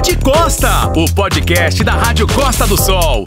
Pod Costa, o podcast da Rádio Costa do Sol.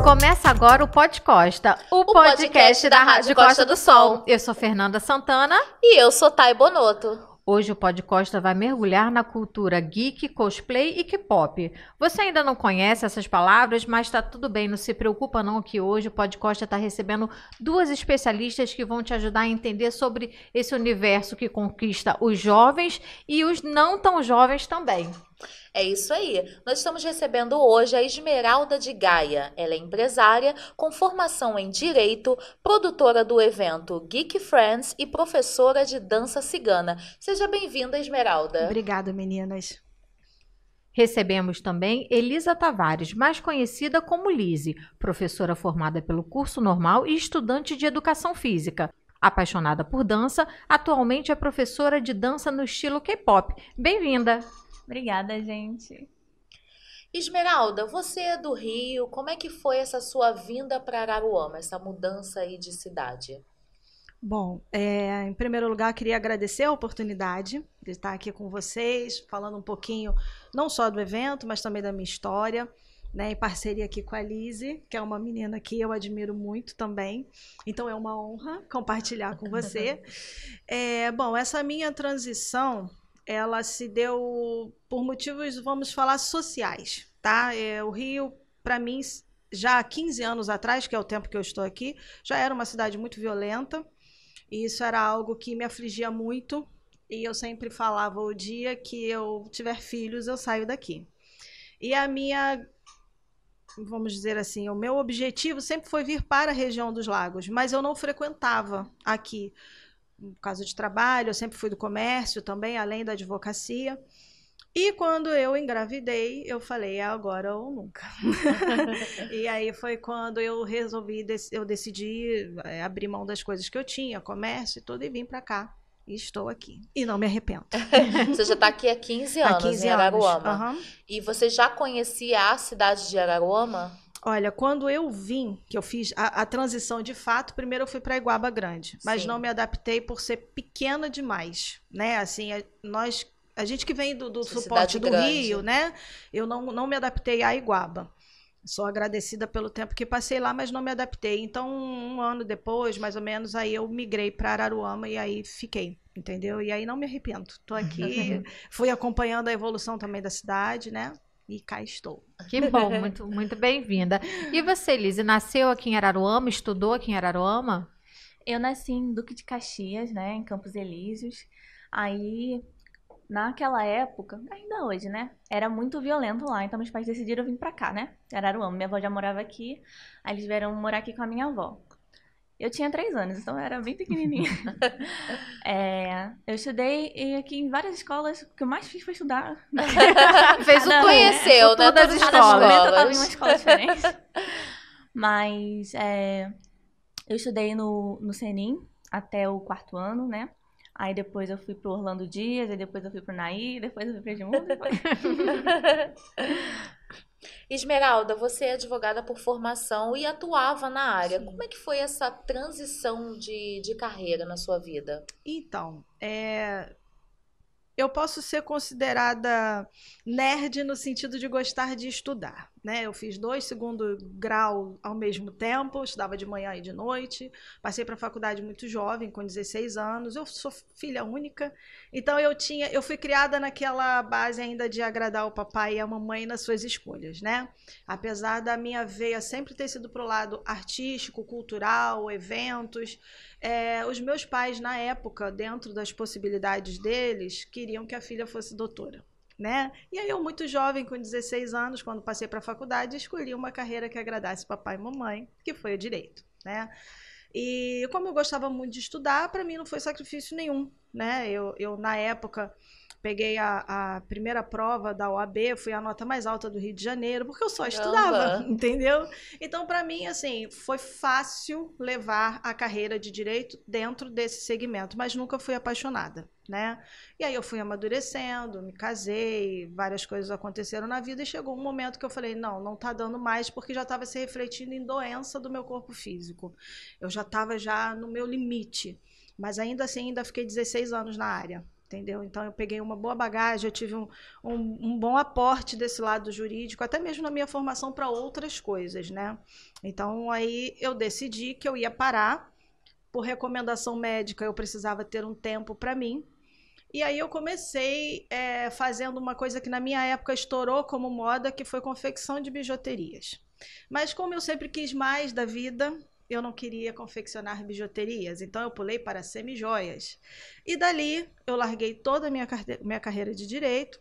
Começa agora o Pod Costa, o podcast da Rádio Costa do Sol. Eu sou Fernanda Santana. E eu sou Thay Bonotto. Hoje o Pod Costa vai mergulhar na cultura geek, cosplay e K-pop. Você ainda não conhece essas palavras, mas tá tudo bem, não se preocupa não que hoje o Pod Costa está recebendo duas especialistas que vão te ajudar a entender sobre esse universo que conquista os jovens e os não tão jovens também. É isso aí. Nós estamos recebendo hoje a Esmeralda de Gaia. Ela é empresária, com formação em Direito, produtora do evento Geek Friends e professora de dança cigana. Seja bem-vinda, Esmeralda. Obrigada, meninas. Recebemos também Elisa Tavares, mais conhecida como Lise, professora formada pelo curso normal e estudante de educação física. Apaixonada por dança, atualmente é professora de dança no estilo K-pop. Bem-vinda! Obrigada, gente. Esmeralda, você é do Rio. Como é que foi essa sua vinda para Araruama, essa mudança aí de cidade? Bom, em primeiro lugar, queria agradecer a oportunidade de estar aqui com vocês, falando um pouquinho não só do evento, mas também da minha história, né, em parceria aqui com a Lise, que é uma menina que eu admiro muito também. Então é uma honra compartilhar com você. Bom, essa minha transição, ela se deu por motivos, vamos falar, sociais, tá? O Rio, para mim, já há 15 anos atrás, que é o tempo que eu estou aqui, já era uma cidade muito violenta, e isso era algo que me afligia muito, e eu sempre falava, o dia que eu tiver filhos, eu saio daqui. E a minha, vamos dizer assim, o meu objetivo sempre foi vir para a região dos lagos, mas eu não frequentava aqui. No caso de trabalho, eu sempre fui do comércio também, além da advocacia. E quando eu engravidei, eu falei, é agora ou nunca. E aí foi quando eu decidi abrir mão das coisas que eu tinha, comércio e tudo, e vim para cá. E estou aqui. E não me arrependo. Você já está aqui há 15 anos, há 15 em Araruama. Uhum. E você já conhecia a cidade de Araruama? Olha, quando eu vim, que eu fiz a transição de fato, primeiro eu fui para Iguaba Grande, mas Sim. não me adaptei por ser pequena demais, né? Assim, a gente que vem do suporte do Rio, né? Eu não me adaptei a Iguaba. Sou agradecida pelo tempo que passei lá, mas não me adaptei. Então, um ano depois, mais ou menos, aí eu migrei para Araruama e aí fiquei, entendeu? E aí não me arrependo. Estou aqui, fui acompanhando a evolução também da cidade, né? E cá estou. Que bom, muito, muito bem-vinda. E você, Lise, nasceu aqui em Araruama, estudou aqui em Araruama? Eu nasci em Duque de Caxias, né, em Campos Elíseos. Aí, naquela época, ainda hoje, né, era muito violento lá. Então, meus pais decidiram vir pra cá, né, Araruama. Minha avó já morava aqui, aí eles vieram morar aqui com a minha avó. Eu tinha 3 anos, então eu era bem pequenininha. Eu estudei aqui em várias escolas, o que eu mais fiz foi estudar. Fez o conheceu, né? Todas as Cada escolas. momento eu estava em uma escola diferente. Mas eu estudei no Senim até o 4º ano, né? Aí depois eu fui pro Orlando Dias, aí depois eu fui pro Naí, depois eu fui pro Edmundo. Esmeralda, você é advogada por formação e atuava na área. Sim. Como é que foi essa transição de carreira na sua vida? Então, eu posso ser considerada nerd no sentido de gostar de estudar, né? Eu fiz 2 segundo grau ao mesmo tempo, estudava de manhã e de noite, passei para a faculdade muito jovem, com 16 anos, eu sou filha única, então eu fui criada naquela base ainda de agradar o papai e a mamãe nas suas escolhas, né? Apesar da minha veia sempre ter sido pro lado artístico, cultural, eventos, os meus pais, na época, dentro das possibilidades deles, queriam que a filha fosse doutora, né? E aí eu, muito jovem, com 16 anos, quando passei para a faculdade, escolhi uma carreira que agradasse papai e mamãe, que foi o direito, né? E como eu gostava muito de estudar, para mim não foi sacrifício nenhum, né? Eu na época, peguei a primeira prova da OAB, fui a nota mais alta do Rio de Janeiro, porque eu só estudava, entendeu? Então, para mim, assim, foi fácil levar a carreira de direito dentro desse segmento, mas nunca fui apaixonada, né? E aí eu fui amadurecendo, me casei, várias coisas aconteceram na vida e chegou um momento que eu falei, não tá dando mais, porque já estava se refletindo em doença do meu corpo físico. Eu já estava no meu limite. Mas ainda assim, ainda fiquei 16 anos na área, entendeu? Então eu peguei uma boa bagagem, eu tive um bom aporte desse lado jurídico, até mesmo na minha formação para outras coisas, né? Então aí eu decidi que eu ia parar, por recomendação médica eu precisava ter um tempo para mim, e aí eu comecei fazendo uma coisa que na minha época estourou como moda, que foi confecção de bijuterias. Mas como eu sempre quis mais da vida, eu não queria confeccionar bijuterias, então eu pulei para semijoias. E dali eu larguei toda a minha carreira de direito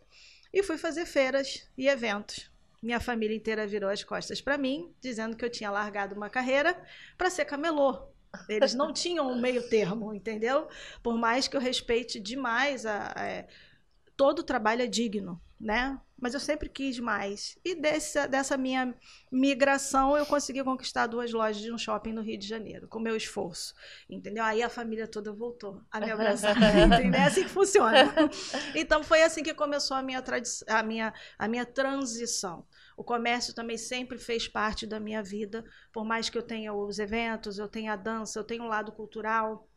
e fui fazer feiras e eventos. Minha família inteira virou as costas para mim, dizendo que eu tinha largado uma carreira para ser camelô. Eles não tinham um meio termo, entendeu? Por mais que eu respeite demais todo o trabalho é digno, né? Mas eu sempre quis mais. E dessa minha migração, eu consegui conquistar 2 lojas de um shopping no Rio de Janeiro, com meu esforço, entendeu? Aí a família toda voltou a me abraçar, entendeu? É assim que funciona. Então, foi assim que começou a minha transição. O comércio também sempre fez parte da minha vida, por mais que eu tenha os eventos, eu tenha a dança, eu tenho um lado cultural.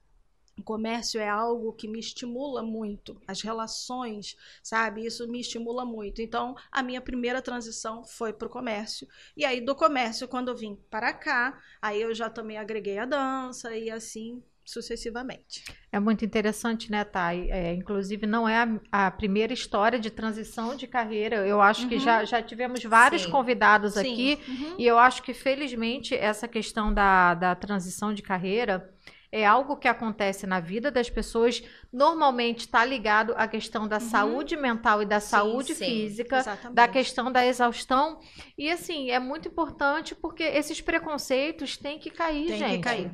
O comércio é algo que me estimula muito, as relações, sabe? Isso me estimula muito. Então, a minha primeira transição foi para o comércio. E aí, do comércio, quando eu vim para cá, aí eu já também agreguei a dança e assim sucessivamente. É muito interessante, né, Thay? Inclusive, não é a primeira história de transição de carreira. Eu acho que já tivemos vários Sim. convidados Sim. aqui. E eu acho que, felizmente, essa questão da transição de carreira é algo que acontece na vida das pessoas, normalmente está ligado à questão da saúde mental e da saúde sim, física, exatamente. da questão da exaustão. E assim, é muito importante porque esses preconceitos têm que cair, Tem gente. que cair.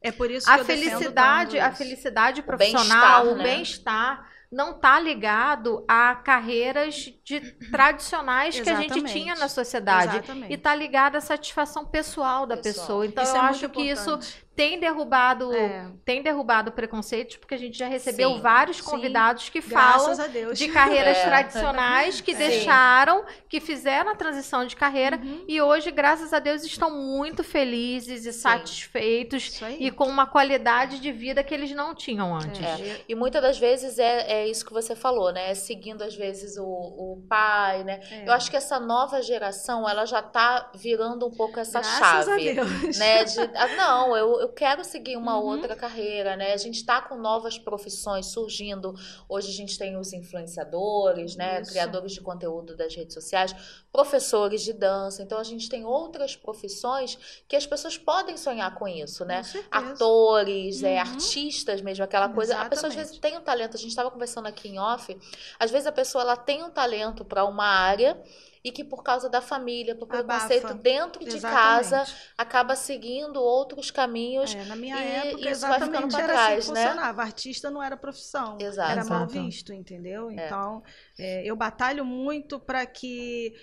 É por isso que A eu defendo felicidade, tanto a isso. felicidade profissional, o bem-estar, né? bem-estar, não está ligado a carreiras tradicionais que a gente Exatamente. tinha na sociedade. Exatamente. E está ligado à satisfação pessoal da pessoa. Então, Isso eu é acho muito que isso importante. tem derrubado preconceitos, porque a gente já recebeu Sim. vários Sim. convidados que falam Graças a Deus. de carreiras É. tradicionais que Sim. deixaram, que fizeram a transição de carreira e hoje, graças a Deus, estão muito felizes e satisfeitos Isso aí. e com uma qualidade de vida que eles não tinham antes. E muitas das vezes é isso que você falou, né? Seguindo, às vezes, o pai, né? Eu acho que essa nova geração, ela já tá virando um pouco essa Graças chave. a Deus. Né? Não, eu quero seguir uma outra carreira, né? A gente tá com novas profissões surgindo. Hoje a gente tem os influenciadores, né? Isso. Criadores de conteúdo das redes sociais, professores de dança. Então a gente tem outras profissões que as pessoas podem sonhar com isso, né? Com certeza. Atores, artistas mesmo, aquela coisa. A pessoa às Exatamente. vezes tem um talento, a gente estava conversando aqui em off, às vezes a pessoa ela tem um talento para uma área e que por causa da família, por preconceito Abafa. dentro de Exatamente. casa, acaba seguindo outros caminhos. Na minha e época, isso vai ficando exatamente pra era trás, assim que né? funcionava. Artista não era profissão, Exato. era mal Exato. visto, entendeu? Então, eu batalho muito para que,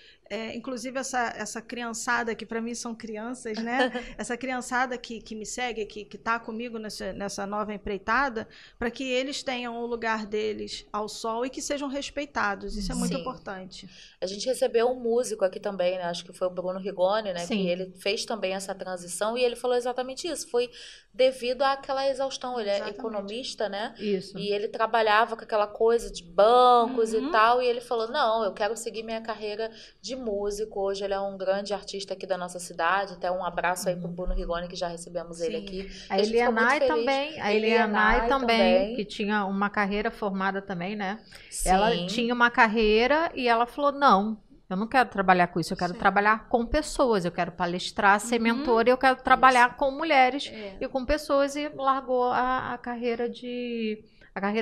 inclusive essa criançada, que para mim são crianças, né? Essa criançada que me segue, que está comigo nessa nova empreitada, para que eles tenham o lugar deles ao sol e que sejam respeitados. Isso é muito Sim. importante. A gente recebeu um músico aqui também, né? Acho que foi o Bruno Rigoni, né? Sim. Que ele fez também essa transição e ele falou exatamente isso. Foi devido àquela exaustão. Ele é Exatamente. economista, né? Isso. E ele trabalhava com aquela coisa de bancos e tal. E ele falou, não, eu quero seguir minha carreira de músico. Hoje ele é um grande artista aqui da nossa cidade. Até um abraço aí pro Bruno Rigoni, que já recebemos ele Sim. aqui. A gente ficou muito Elianai feliz. também, a Elianai Elianai também, que tinha uma carreira formada também, né? Sim. Ela tinha uma carreira e ela falou, não, eu não quero trabalhar com isso, eu quero Sim. trabalhar com pessoas, eu quero palestrar, ser mentora, eu quero trabalhar com mulheres É. e com pessoas e largou a carreira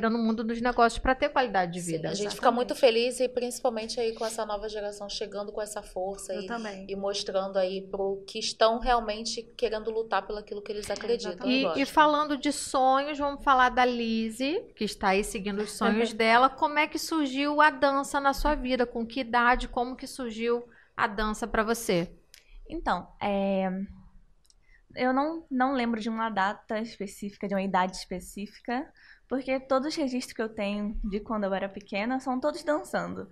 no mundo dos negócios para ter qualidade de Sim, vida. a gente fica Exatamente. muito feliz e principalmente aí com essa nova geração chegando com essa força Eu também. e mostrando aí pro que estão realmente querendo lutar pelo aquilo que eles acreditam e E gostam. falando de sonhos, vamos falar da Lizzy, que está aí seguindo os sonhos dela. Como é que surgiu a dança na sua vida? Com que idade? Como que surgiu a dança para você? Então, eu não lembro de uma data específica, de uma idade específica, porque todos os registros que eu tenho de quando eu era pequena são todos dançando.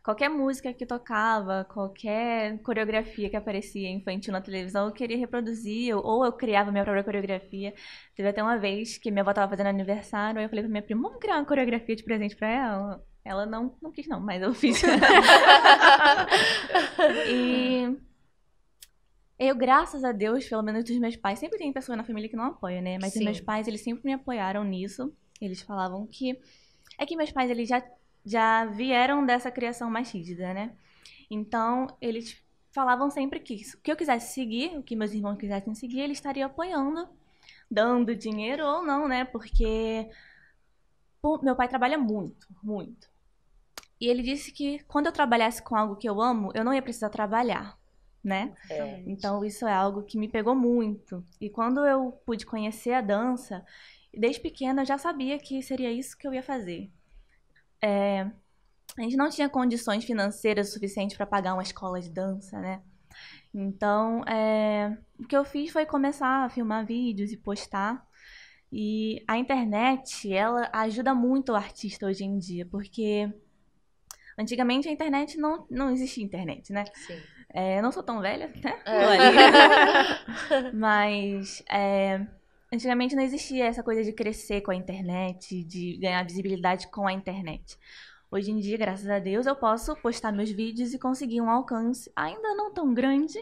qualquer música que tocava, qualquer coreografia que aparecia infantil na televisão, eu queria reproduzir, ou eu criava minha própria coreografia. Teve até uma vez que minha avó estava fazendo aniversário, aí eu falei pra minha prima, vamos criar uma coreografia de presente pra ela? Ela não quis não, mas eu fiz. E eu, graças a Deus, pelo menos dos meus pais, sempre tem pessoa na família que não apoia, né? Mas os meus pais, eles sempre me apoiaram nisso. Eles falavam que... É que meus pais, eles já vieram dessa criação mais rígida, né? Então, eles falavam sempre que o que eu quisesse seguir, o que meus irmãos quisessem seguir, eles estariam apoiando, dando dinheiro ou não, né? Porque meu pai trabalha muito, muito. E ele disse que quando eu trabalhasse com algo que eu amo, eu não ia precisar trabalhar, né? Então, isso é algo que me pegou muito. E quando eu pude conhecer a dança, desde pequena eu já sabia que seria isso que eu ia fazer. A gente não tinha condições financeiras suficientes para pagar uma escola de dança, né? Então, o que eu fiz foi começar a filmar vídeos e postar. E a internet, ela ajuda muito o artista hoje em dia, porque antigamente a internet não existia internet, né? Sim. Eu não sou tão velha, né? Mas antigamente não existia essa coisa de crescer com a internet, de ganhar visibilidade com a internet. Hoje em dia, graças a Deus, eu posso postar meus vídeos e conseguir um alcance ainda não tão grande,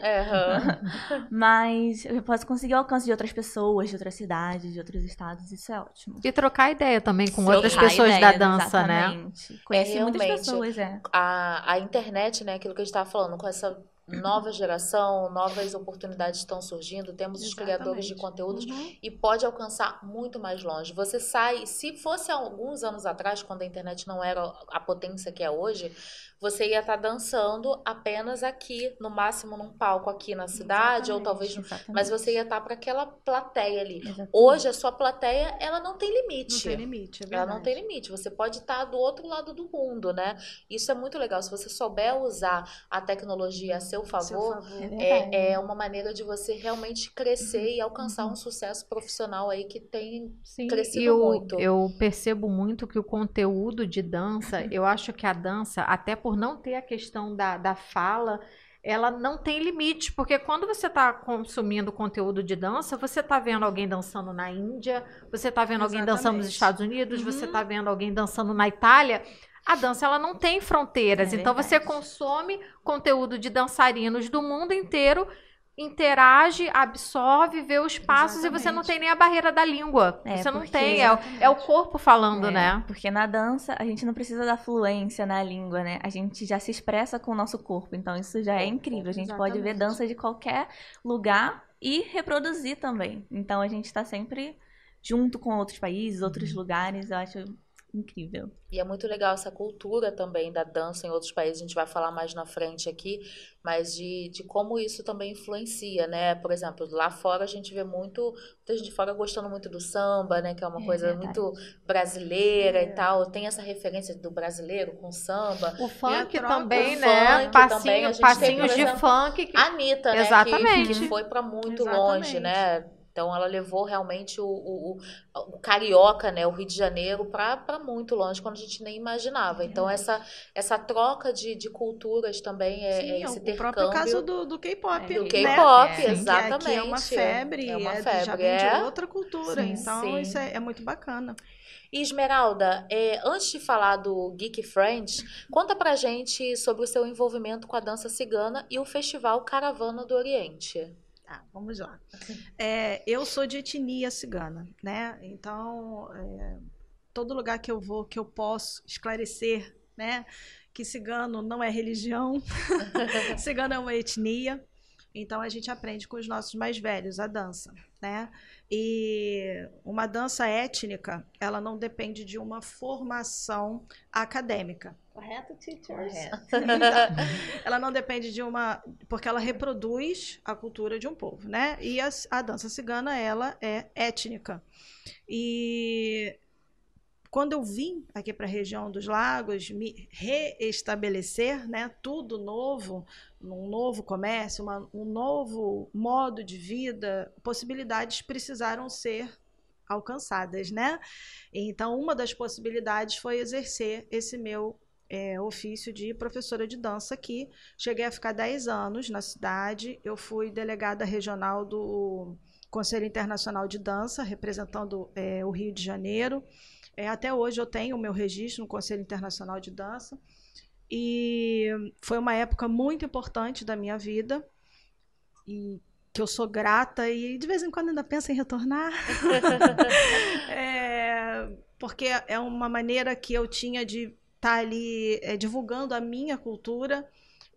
mas eu posso conseguir o alcance de outras pessoas, de outras cidades, de outros estados, isso é ótimo. E trocar ideia também com outras pessoas da dança, exatamente. Conheci muitas pessoas, A internet, né, aquilo que a gente estava falando, com essa nova geração, novas oportunidades estão surgindo, temos os criadores de conteúdos e pode alcançar muito mais longe. Você sai, se fosse há alguns anos atrás, quando a internet não era a potência que é hoje, você ia estar dançando apenas aqui, no máximo num palco aqui na cidade, ou talvez, mas você ia estar para aquela plateia ali. Hoje a sua plateia, ela não tem limite. Não tem limite, é verdade. Ela não tem limite. Você pode estar do outro lado do mundo, né? Isso é muito legal. Se você souber usar a tecnologia a seu favor, é uma maneira de você realmente crescer e alcançar um sucesso profissional aí que tem crescido muito. Eu percebo muito que o conteúdo de dança, eu acho que a dança, até por não ter a questão da fala, ela não tem limite, porque quando você está consumindo conteúdo de dança, você está vendo alguém dançando na Índia, você está vendo alguém dançando nos Estados Unidos, você está vendo alguém dançando na Itália. A dança, ela não tem fronteiras, então você consome conteúdo de dançarinos do mundo inteiro, interage, absorve, vê os passos e você não tem nem a barreira da língua. Você não tem, é o corpo falando, né? Porque na dança a gente não precisa da fluência na língua, né? A gente já se expressa com o nosso corpo, então isso já é incrível. A gente pode ver dança de qualquer lugar e reproduzir também. Então a gente está sempre junto com outros países, outros lugares, eu acho incrível. E é muito legal essa cultura também da dança em outros países, a gente vai falar mais na frente aqui, mas de como isso também influencia, né? Por exemplo, lá fora a gente vê muita gente de fora gostando muito do samba, né? Que é uma coisa muito brasileira e tal. Tem essa referência do brasileiro com samba. O funk também, né? Passinhos de funk. A Anitta, né? Exatamente. Que foi para muito longe, né? Então, ela levou realmente o carioca, né, o Rio de Janeiro, para muito longe, quando a gente nem imaginava. Então, essa troca de culturas também esse intercâmbio. O próprio caso do K-pop. Do K-pop, exatamente. Que é uma febre, já vem de outra cultura. Então, isso é muito bacana. E, Esmeralda, antes de falar do Geek Friends, conta pra gente sobre o seu envolvimento com a dança cigana e o festival Caravana do Oriente. Vamos lá. Eu sou de etnia cigana, né? Então, todo lugar que eu vou, que eu posso esclarecer, né? Que cigano não é religião, cigano é uma etnia. Então, a gente aprende com os nossos mais velhos a dança, né? E uma dança étnica, ela não depende de uma formação acadêmica. Correto, teachers? Correto. Ela não depende de porque ela reproduz a cultura de um povo, né? E a dança cigana, ela é étnica. E quando eu vim aqui para a região dos Lagos, me reestabelecer, né? Tudo novo, um novo comércio, um novo modo de vida, possibilidades precisaram ser alcançadas, né? Então, uma das possibilidades foi exercer esse meu ofício de professora de dança aqui. Cheguei a ficar 10 anos na cidade. Eu fui delegada regional do Conselho Internacional de Dança, representando o Rio de Janeiro. Até hoje eu tenho o meu registro no Conselho Internacional de Dança. E foi uma época muito importante da minha vida, e que eu sou grata e de vez em quando ainda penso em retornar. Porque é uma maneira que eu tinha de estar ali divulgando a minha cultura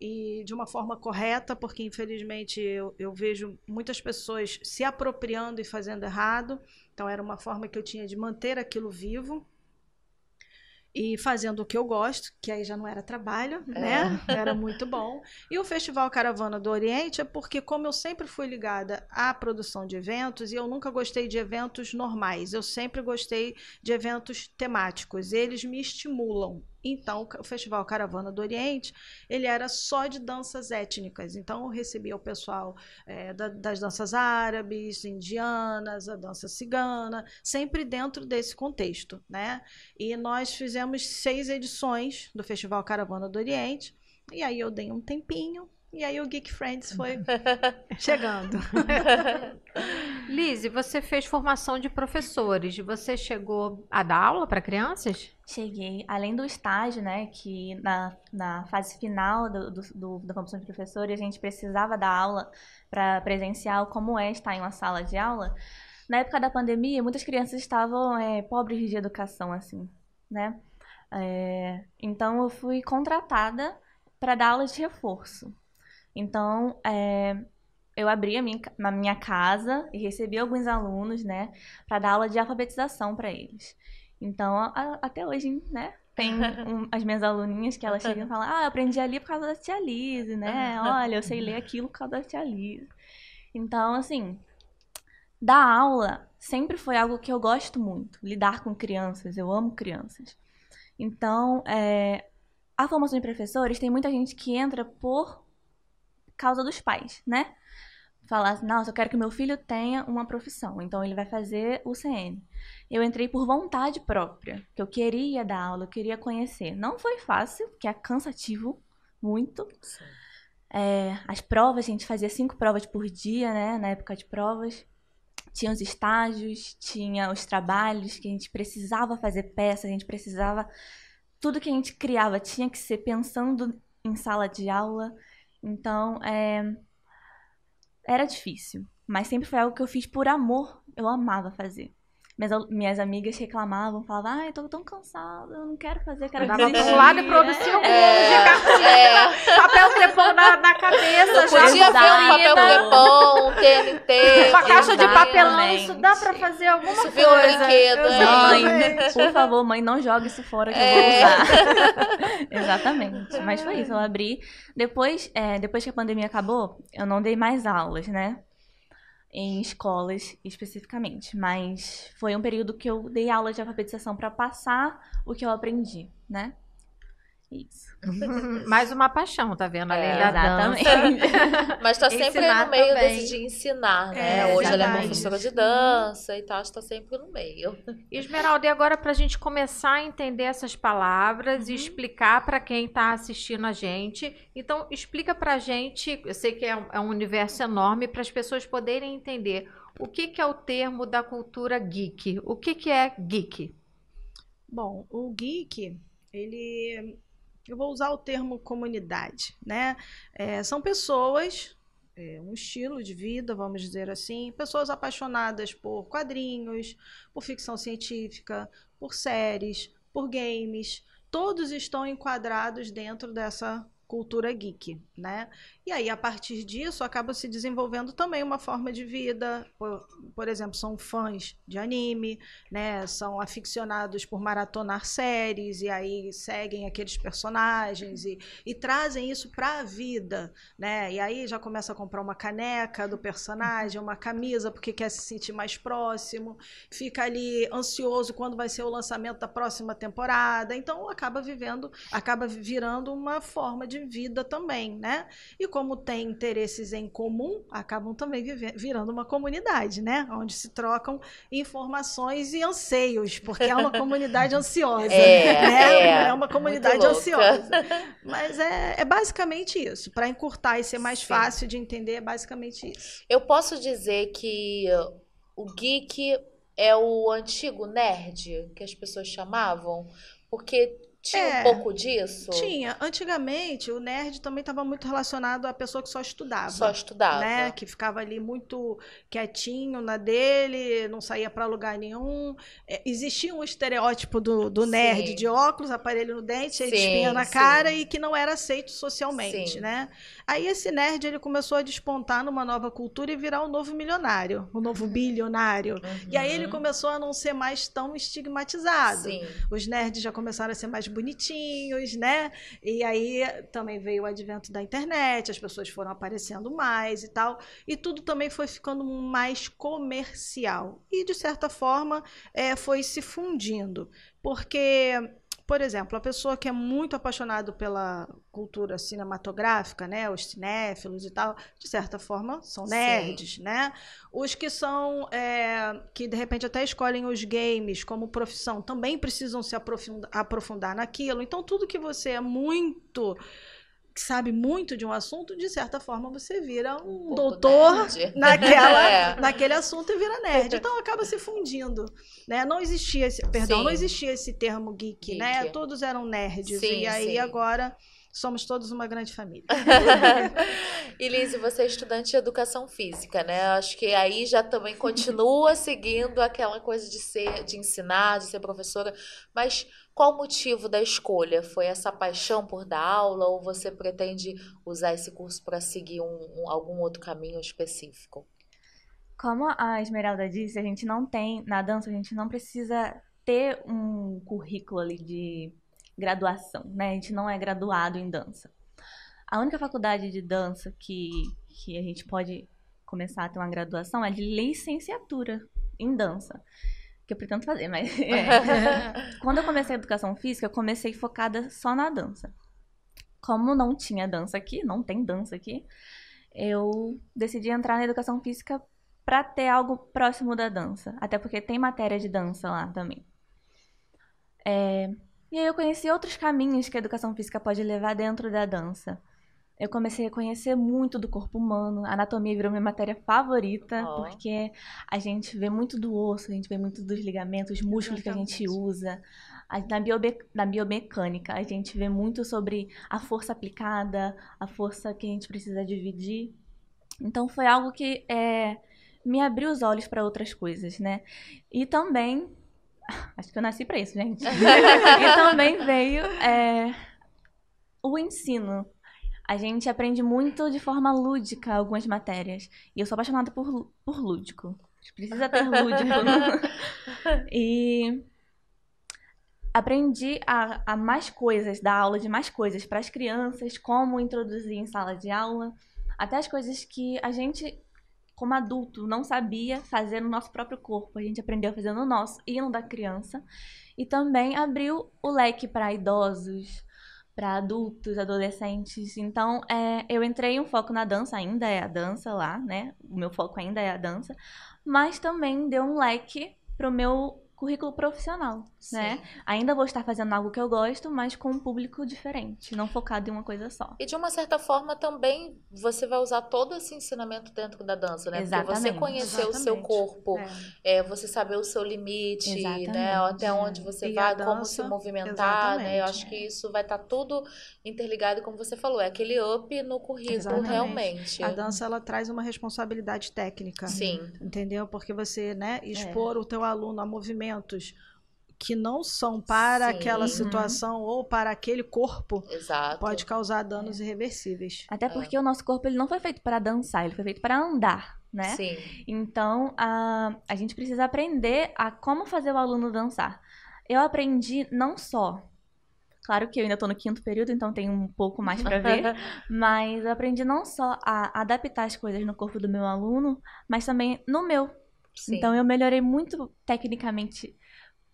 e de uma forma correta, porque infelizmente eu vejo muitas pessoas se apropriando e fazendo errado. Então era uma forma que eu tinha de manter aquilo vivo e fazendo o que eu gosto, que aí já não era trabalho, né? Era muito bom. E o Festival Caravana do Oriente é porque, como eu sempre fui ligada à produção de eventos, e eu nunca gostei de eventos normais, eu sempre gostei de eventos temáticos, eles me estimulam. Então, o Festival Caravana do Oriente, ele era só de danças étnicas. Então, eu recebia o pessoal das danças árabes, indianas, a dança cigana, sempre dentro desse contexto, né? E nós fizemos 6 edições do Festival Caravana do Oriente, e aí eu dei um tempinho, e aí o Geek Friends foi chegando. Lizzy, você fez formação de professores. Você chegou a dar aula para crianças? Cheguei, além do estágio, né, que na fase final da formação de professor, a gente precisava dar aula para presencial, como estar em uma sala de aula. Na época da pandemia, muitas crianças estavam pobres de educação, assim, né? Então, eu fui contratada para dar aula de reforço. Então, eu abri a minha casa e recebi alguns alunos, né, para dar aula de alfabetização para eles. Então, até hoje, né, tem as minhas aluninhas que elas chegam e falam: eu aprendi ali por causa da tia Lizzy, né? Olha, eu sei ler aquilo por causa da tia Lizzy. Então, assim, dar aula sempre foi algo que eu gosto muito. Lidar com crianças, eu amo crianças. Então, a formação de professores, tem muita gente que entra por causa dos pais, né? Falar assim: nossa, eu quero que meu filho tenha uma profissão, então ele vai fazer o CN. Eu entrei por vontade própria, que eu queria dar aula, eu queria conhecer. Não foi fácil, porque é cansativo, muito. As provas, a gente fazia 5 provas por dia, né? Na época de provas. Tinha os estágios, tinha os trabalhos, que a gente precisava fazer peça, a gente precisava... Tudo que a gente criava tinha que ser pensando em sala de aula. Então, era difícil, mas sempre foi algo que eu fiz por amor. Eu amava fazer. Minhas amigas reclamavam, falavam: eu tô tão cansada, eu não quero fazer, quero desistir. desistir. Dava pro lado e produzia papel crepom na cabeça. Eu podia ver um papel crepom, um TNT. Uma caixa de papelão, isso dá pra fazer alguma coisa. Isso vira um brinquedo. Mãe, por favor, mãe, não jogue isso fora que eu vou usar. Exatamente, mas foi isso, eu abri. Depois que a pandemia acabou, eu não dei mais aulas, né? Em escolas especificamente, mas foi um período que eu dei aula de alfabetização para passar o que eu aprendi, né? Isso. Mais uma paixão, tá vendo? Além da dança. Mas tá sempre aí no meio desse de ensinar, né? Hoje ela é professora de dança e tal, está sempre no meio. Esmeralda, e agora pra gente começar a entender essas palavras e explicar para quem tá assistindo a gente. Então, explica pra gente, eu sei que é um universo enorme, para as pessoas poderem entender o que é o termo da cultura geek. O que é geek? Bom, o geek, eu vou usar o termo comunidade, né? São pessoas, um estilo de vida, vamos dizer assim, pessoas apaixonadas por quadrinhos, por ficção científica, por séries, por games. Todos estão enquadrados dentro dessa cultura geek, né? E aí, a partir disso, acaba se desenvolvendo também uma forma de vida. Por exemplo, são fãs de anime, né? São aficionados por maratonar séries, e aí seguem aqueles personagens e trazem isso para a vida, né? E aí já começa a comprar uma caneca do personagem, uma camisa, porque quer se sentir mais próximo, fica ali ansioso quando vai ser o lançamento da próxima temporada. Então, acaba virando uma forma de vida também, né? E como tem interesses em comum, acabam também virando uma comunidade, né? Onde se trocam informações e anseios, porque é uma comunidade ansiosa, né? É uma comunidade ansiosa. Mas é basicamente isso. Para encurtar e ser mais fácil de entender, é basicamente isso. Eu posso dizer que o geek é o antigo nerd, que as pessoas chamavam? Porque tinha um pouco disso? Tinha. Antigamente, o nerd também estava muito relacionado à pessoa que só estudava. Só estudava. Né? Que ficava ali muito quietinho na dele, não saía para lugar nenhum. Existia um estereótipo do nerd de óculos, aparelho no dente, cheio de espinha na cara e que não era aceito socialmente, né? Aí esse nerd ele começou a despontar numa nova cultura e virar um novo milionário, um novo bilionário. E aí ele começou a não ser mais tão estigmatizado. Os nerds já começaram a ser mais bonitinhos, né? E aí também veio o advento da internet, as pessoas foram aparecendo mais e tal, e tudo também foi ficando mais comercial. E, de certa forma, foi se fundindo. Porque, por exemplo, a pessoa que é muito apaixonada pela cultura cinematográfica, né, os cinéfilos e tal, de certa forma, são nerds, né? Os que são, que de repente até escolhem os games como profissão, também precisam se aprofundar naquilo. Então, tudo que você sabe muito de um assunto, de certa forma você vira um doutor naquele assunto e vira nerd. Então acaba se fundindo, né? Não existia esse termo geek, né? Todos eram nerds e aí agora somos todos uma grande família. E Lizzy, você é estudante de educação física, né? Acho que aí já também continua seguindo aquela coisa de ensinar, de ser professora, mas qual o motivo da escolha? Foi essa paixão por dar aula ou você pretende usar esse curso para seguir algum outro caminho específico? Como a Esmeralda disse, na dança, a gente não precisa ter um currículo ali de graduação, né? A gente não é graduado em dança. A única faculdade de dança que a gente pode começar a ter uma graduação é de licenciatura em dança, que eu pretendo fazer, mas quando eu comecei a educação física, eu comecei focada só na dança. Como não tinha dança aqui, não tem dança aqui, eu decidi entrar na educação física para ter algo próximo da dança, até porque tem matéria de dança lá também. E aí eu conheci outros caminhos que a educação física pode levar dentro da dança. Eu comecei a conhecer muito do corpo humano. A anatomia virou minha matéria favorita, porque a gente vê muito do osso, a gente vê muito dos ligamentos, os músculos que a gente usa. Na biomecânica, a gente vê muito sobre a força aplicada, a força que a gente precisa dividir. Então foi algo que me abriu os olhos para outras coisas, né? E também... Acho que eu nasci para isso, gente. E também veio o ensino. A gente aprende muito de forma lúdica algumas matérias. E eu sou apaixonada por lúdico. Precisa ter lúdico. E aprendi a mais coisas, dar aula de mais coisas para as crianças, como introduzir em sala de aula, até as coisas que a gente, como adulto, não sabia fazer no nosso próprio corpo. A gente aprendeu a fazer no nosso e no da criança. E também abriu o leque para idosos, para adultos, adolescentes. Então, eu entrei um foco na dança, ainda é a dança lá, né? O meu foco ainda é a dança. Mas também deu um leque para o meu currículo profissional, né? Ainda vou estar fazendo algo que eu gosto, mas com um público diferente, não focado em uma coisa só. E de uma certa forma também você vai usar todo esse ensinamento dentro da dança, né? Exatamente. Porque você conhecer o seu corpo, você saber o seu limite, né? Até onde você vai, como se movimentar, né? Eu acho que isso vai estar tudo interligado, como você falou, é aquele up no currículo realmente. A dança, ela traz uma responsabilidade técnica. Entendeu? Porque você, né, expor o teu aluno a movimentos que não são para aquela situação ou para aquele corpo, pode causar danos irreversíveis. Até porque o nosso corpo ele não foi feito para dançar, ele foi feito para andar, né? Então, a gente precisa aprender a como fazer o aluno dançar. Eu aprendi não só... Claro que eu ainda estou no 5º período, então tem um pouco mais para ver, mas eu aprendi não só a adaptar as coisas no corpo do meu aluno, mas também no meu. Então, eu melhorei muito tecnicamente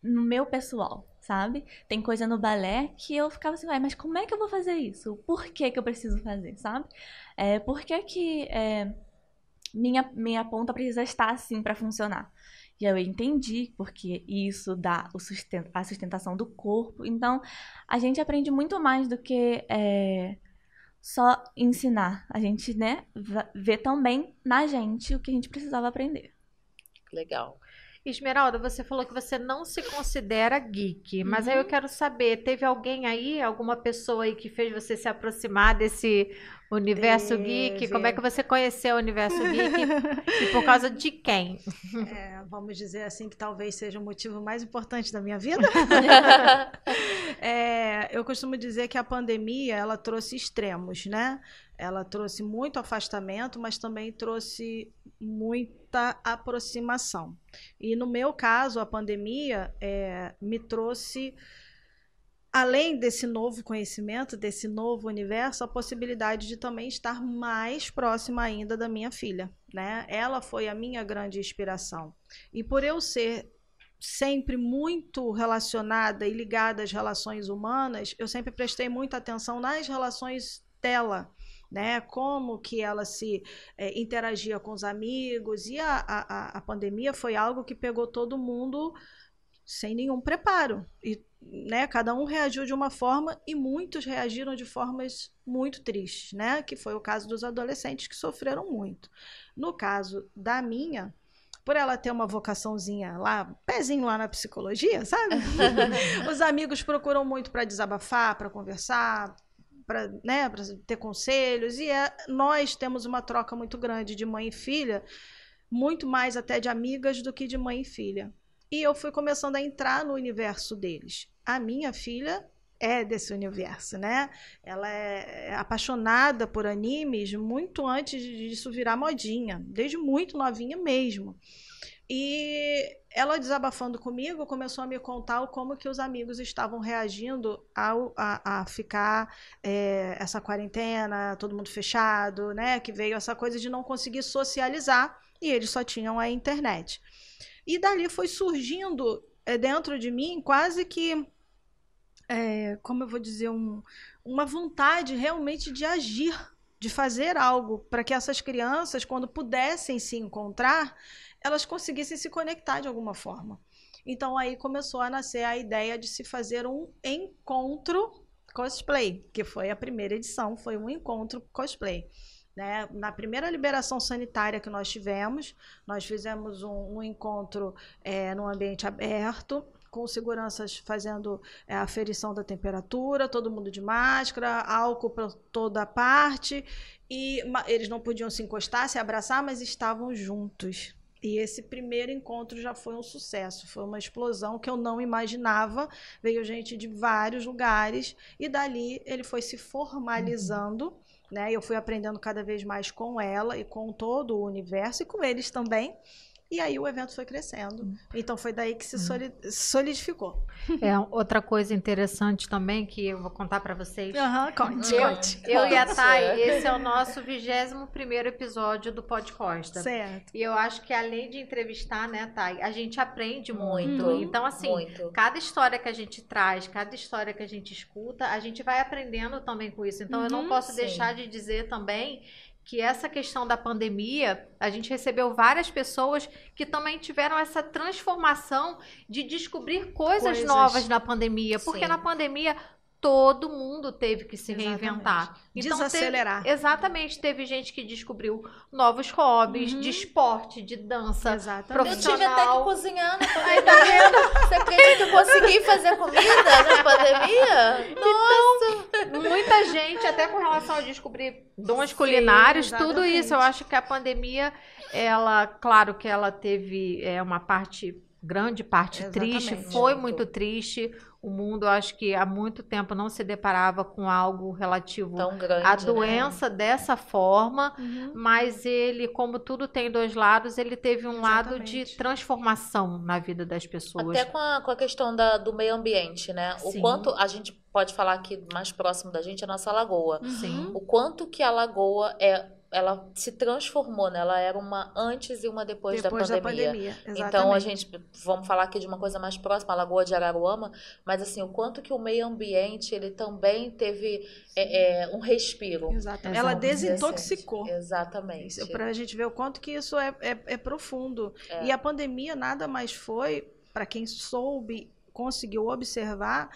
no meu pessoal. sabe? Tem coisa no balé que eu ficava assim, mas como é que eu vou fazer isso? Por que que eu preciso fazer, sabe? Por que minha ponta precisa estar assim para funcionar? E eu entendi porque isso dá a sustentação do corpo. Então, a gente aprende muito mais do que só ensinar. A gente, né, vê também na gente o que a gente precisava aprender. Legal. Esmeralda, você falou que você não se considera geek, mas aí eu quero saber, teve alguém aí, alguma pessoa aí que fez você se aproximar desse universo geek? Como é que você conheceu o universo geek e por causa de quem? Vamos dizer assim que talvez seja o motivo mais importante da minha vida. Eu costumo dizer que a pandemia, ela trouxe extremos, né? Ela trouxe muito afastamento, mas também trouxe muita aproximação. E no meu caso, a pandemia me trouxe, além desse novo conhecimento, desse novo universo, a possibilidade de também estar mais próxima ainda da minha filha, né? Ela foi a minha grande inspiração. E por eu ser sempre muito relacionada e ligada às relações humanas, eu sempre prestei muita atenção nas relações dela, né? Como que ela se interagia com os amigos, e a pandemia foi algo que pegou todo mundo sem nenhum preparo, e, né, cada um reagiu de uma forma e muitos reagiram de formas muito tristes, né? Que foi o caso dos adolescentes que sofreram muito. No caso da minha, por ela ter uma vocaçãozinha lá, pezinho lá na psicologia, sabe? Os amigos procuram muito para desabafar, para conversar, para, né, para ter conselhos, e nós temos uma troca muito grande de mãe e filha, muito mais até de amigas do que de mãe e filha. E eu fui começando a entrar no universo deles. A minha filha é desse universo, né? Ela é apaixonada por animes muito antes disso virar modinha, desde muito novinha mesmo. E ela, desabafando comigo, começou a me contar como que os amigos estavam reagindo a ficar essa quarentena, todo mundo fechado, né? Que veio essa coisa de não conseguir socializar e eles só tinham a internet. E dali foi surgindo dentro de mim quase que, como eu vou dizer, uma vontade realmente de agir, de fazer algo para que essas crianças, quando pudessem se encontrar, elas conseguissem se conectar de alguma forma. Então aí começou a nascer a ideia de se fazer um encontro cosplay, que foi a primeira edição, foi um encontro cosplay. Né? Na primeira liberação sanitária que nós tivemos, nós fizemos um encontro num ambiente aberto, com seguranças fazendo a aferição da temperatura, todo mundo de máscara, álcool para toda parte, e eles não podiam se encostar, se abraçar, mas estavam juntos. E esse primeiro encontro já foi um sucesso, foi uma explosão que eu não imaginava, veio gente de vários lugares, e dali ele foi se formalizando, né? Eu fui aprendendo cada vez mais com ela e com todo o universo, e com eles também. E aí o evento foi crescendo. Então foi daí que se solidificou. Outra coisa interessante também que eu vou contar para vocês. Conte. Eu e a Thay, esse é o nosso 21º episódio do Pod Costa. Certo. E eu acho que além de entrevistar, né, Thay, a gente aprende muito. Então, assim, cada história que a gente traz, cada história que a gente escuta, a gente vai aprendendo também com isso. Então, eu não posso deixar de dizer também que essa questão da pandemia, a gente recebeu várias pessoas que também tiveram essa transformação de descobrir coisas novas na pandemia. Porque na pandemia todo mundo teve que se reinventar. Então, desacelerar. Exatamente. Teve gente que descobriu novos hobbies de esporte, de dança, profissional. Eu tive até que cozinhar na pandemia. Tá vendo? Você acredita que eu consegui fazer comida na pandemia? Nossa! Então, muita gente, até com relação a descobrir dons culinários, tudo isso. Eu acho que a pandemia, ela, claro que ela teve uma grande parte triste, foi muito triste. O mundo, eu acho que há muito tempo não se deparava com algo relativo à doença dessa forma, mas ele, como tudo tem dois lados, ele teve um lado de transformação na vida das pessoas. Até com a questão do meio ambiente, né? O quanto a gente pode falar que mais próximo da gente é a nossa lagoa. Sim. O quanto que a lagoa ela se transformou, né? Ela era uma antes e uma depois da pandemia. Exatamente. Então, vamos falar aqui de uma coisa mais próxima, a Lagoa de Araruama, mas assim, o quanto que o meio ambiente, ele também teve um respiro. Exatamente. Ela desintoxicou. Exatamente. Para a gente ver o quanto que isso é profundo. E a pandemia nada mais foi, para quem conseguiu observar,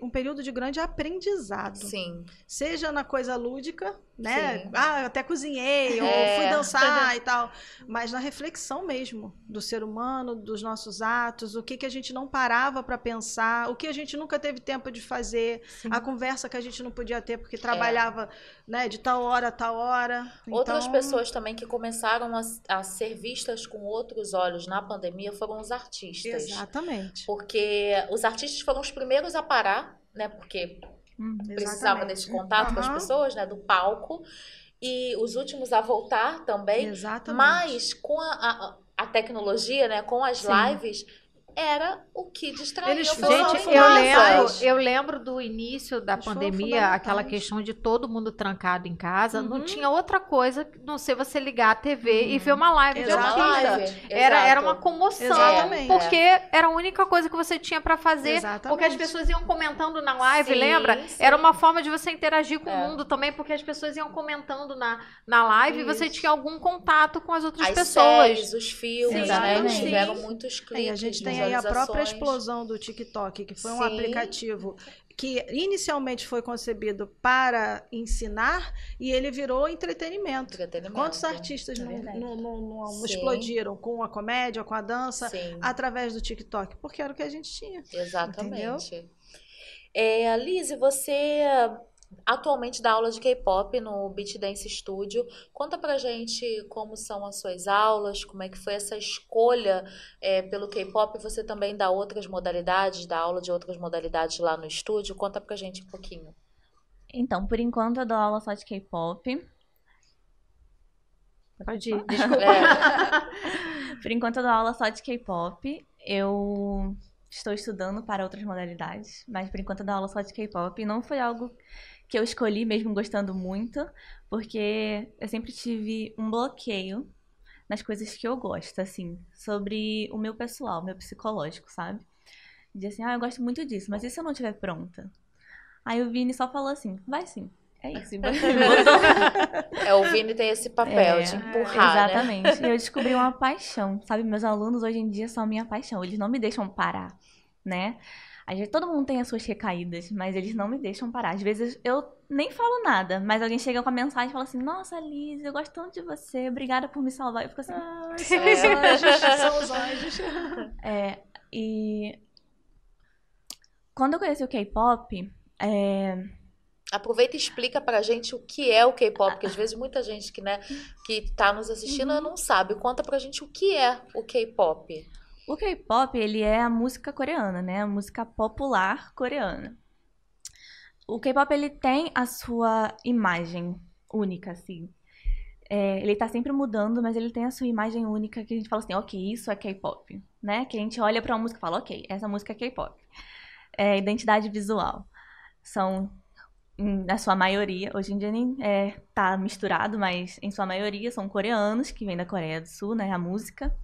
um período de grande aprendizado. Sim. Seja na coisa lúdica, né? Sim. Eu até cozinhei, ou fui dançar e tal. Mas na reflexão mesmo do ser humano, dos nossos atos, o que a gente não parava para pensar, o que a gente nunca teve tempo de fazer, a conversa que a gente não podia ter porque trabalhava, né, de tal hora a tal hora. Outras pessoas também que começaram a ser vistas com outros olhos na pandemia foram os artistas. Exatamente. Porque os artistas foram os primeiros a parar, né? Porque precisava desse contato com as pessoas, né? Do palco. E os últimos a voltar também. Exatamente. Mas com a tecnologia, né? Com as lives, era o que distraía. Gente, eu lembro do início da pandemia, aquela questão de todo mundo trancado em casa, não tinha outra coisa a não ser você ligar a TV e ver uma live de artista. Era uma comoção, porque era a única coisa que você tinha para fazer, porque as pessoas iam comentando na live, lembra? Sim. Era uma forma de você interagir com o mundo também, porque as pessoas iam comentando na live e você tinha algum contato com as outras pessoas. Séries, os filmes, né? Tiveram muitos clipes. E a gente tem aí a própria explosão do TikTok, que foi um aplicativo que inicialmente foi concebido para ensinar e ele virou entretenimento. Quantos artistas não explodiram com a comédia, com a dança, através do TikTok? Porque era o que a gente tinha. Exatamente. Lizzy, você atualmente dá aula de K-pop no Beat Dance Studio. Conta pra gente como são as suas aulas, como é que foi essa escolha pelo K-pop. Você também dá outras modalidades, dá aula de outras modalidades lá no estúdio. Conta pra gente um pouquinho. Então, por enquanto eu dou aula só de K-pop. Pode ir, desculpa. Por enquanto eu dou aula só de K-pop. Eu estou estudando para outras modalidades, mas por enquanto eu dou aula só de K-pop. E não foi algo que eu escolhi mesmo gostando muito, porque eu sempre tive um bloqueio nas coisas que eu gosto, assim, sobre o meu pessoal, meu psicológico, sabe? De assim, eu gosto muito disso, mas e se eu não estiver pronta? Aí o Vini só falou assim, vai sim, é isso. O Vini tem esse papel de empurrar, exatamente. Né? E eu descobri uma paixão, sabe? Meus alunos hoje em dia são minha paixão, eles não me deixam parar, né? Todo mundo tem as suas recaídas, mas eles não me deixam parar. Às vezes eu nem falo nada, mas alguém chega com a mensagem e fala assim, nossa, Liz, eu gosto tanto de você, obrigada por me salvar. Eu fico assim, são os anjos. E quando eu conheci o K-pop, aproveita e explica pra gente o que é o K-pop, porque às vezes muita gente que tá nos assistindo não sabe. Conta pra gente o que é o K-pop. O K-pop, ele é a música coreana, né? A música popular coreana. O K-pop, ele tem a sua imagem única, assim. Ele tá sempre mudando, mas ele tem a sua imagem única que a gente fala assim, ok, isso é K-pop, né? Que a gente olha pra uma música e fala, ok, essa música é K-pop. Identidade visual. São, na sua maioria, hoje em dia nem tá misturado, mas em sua maioria são coreanos, que vêm da Coreia do Sul, né? A música.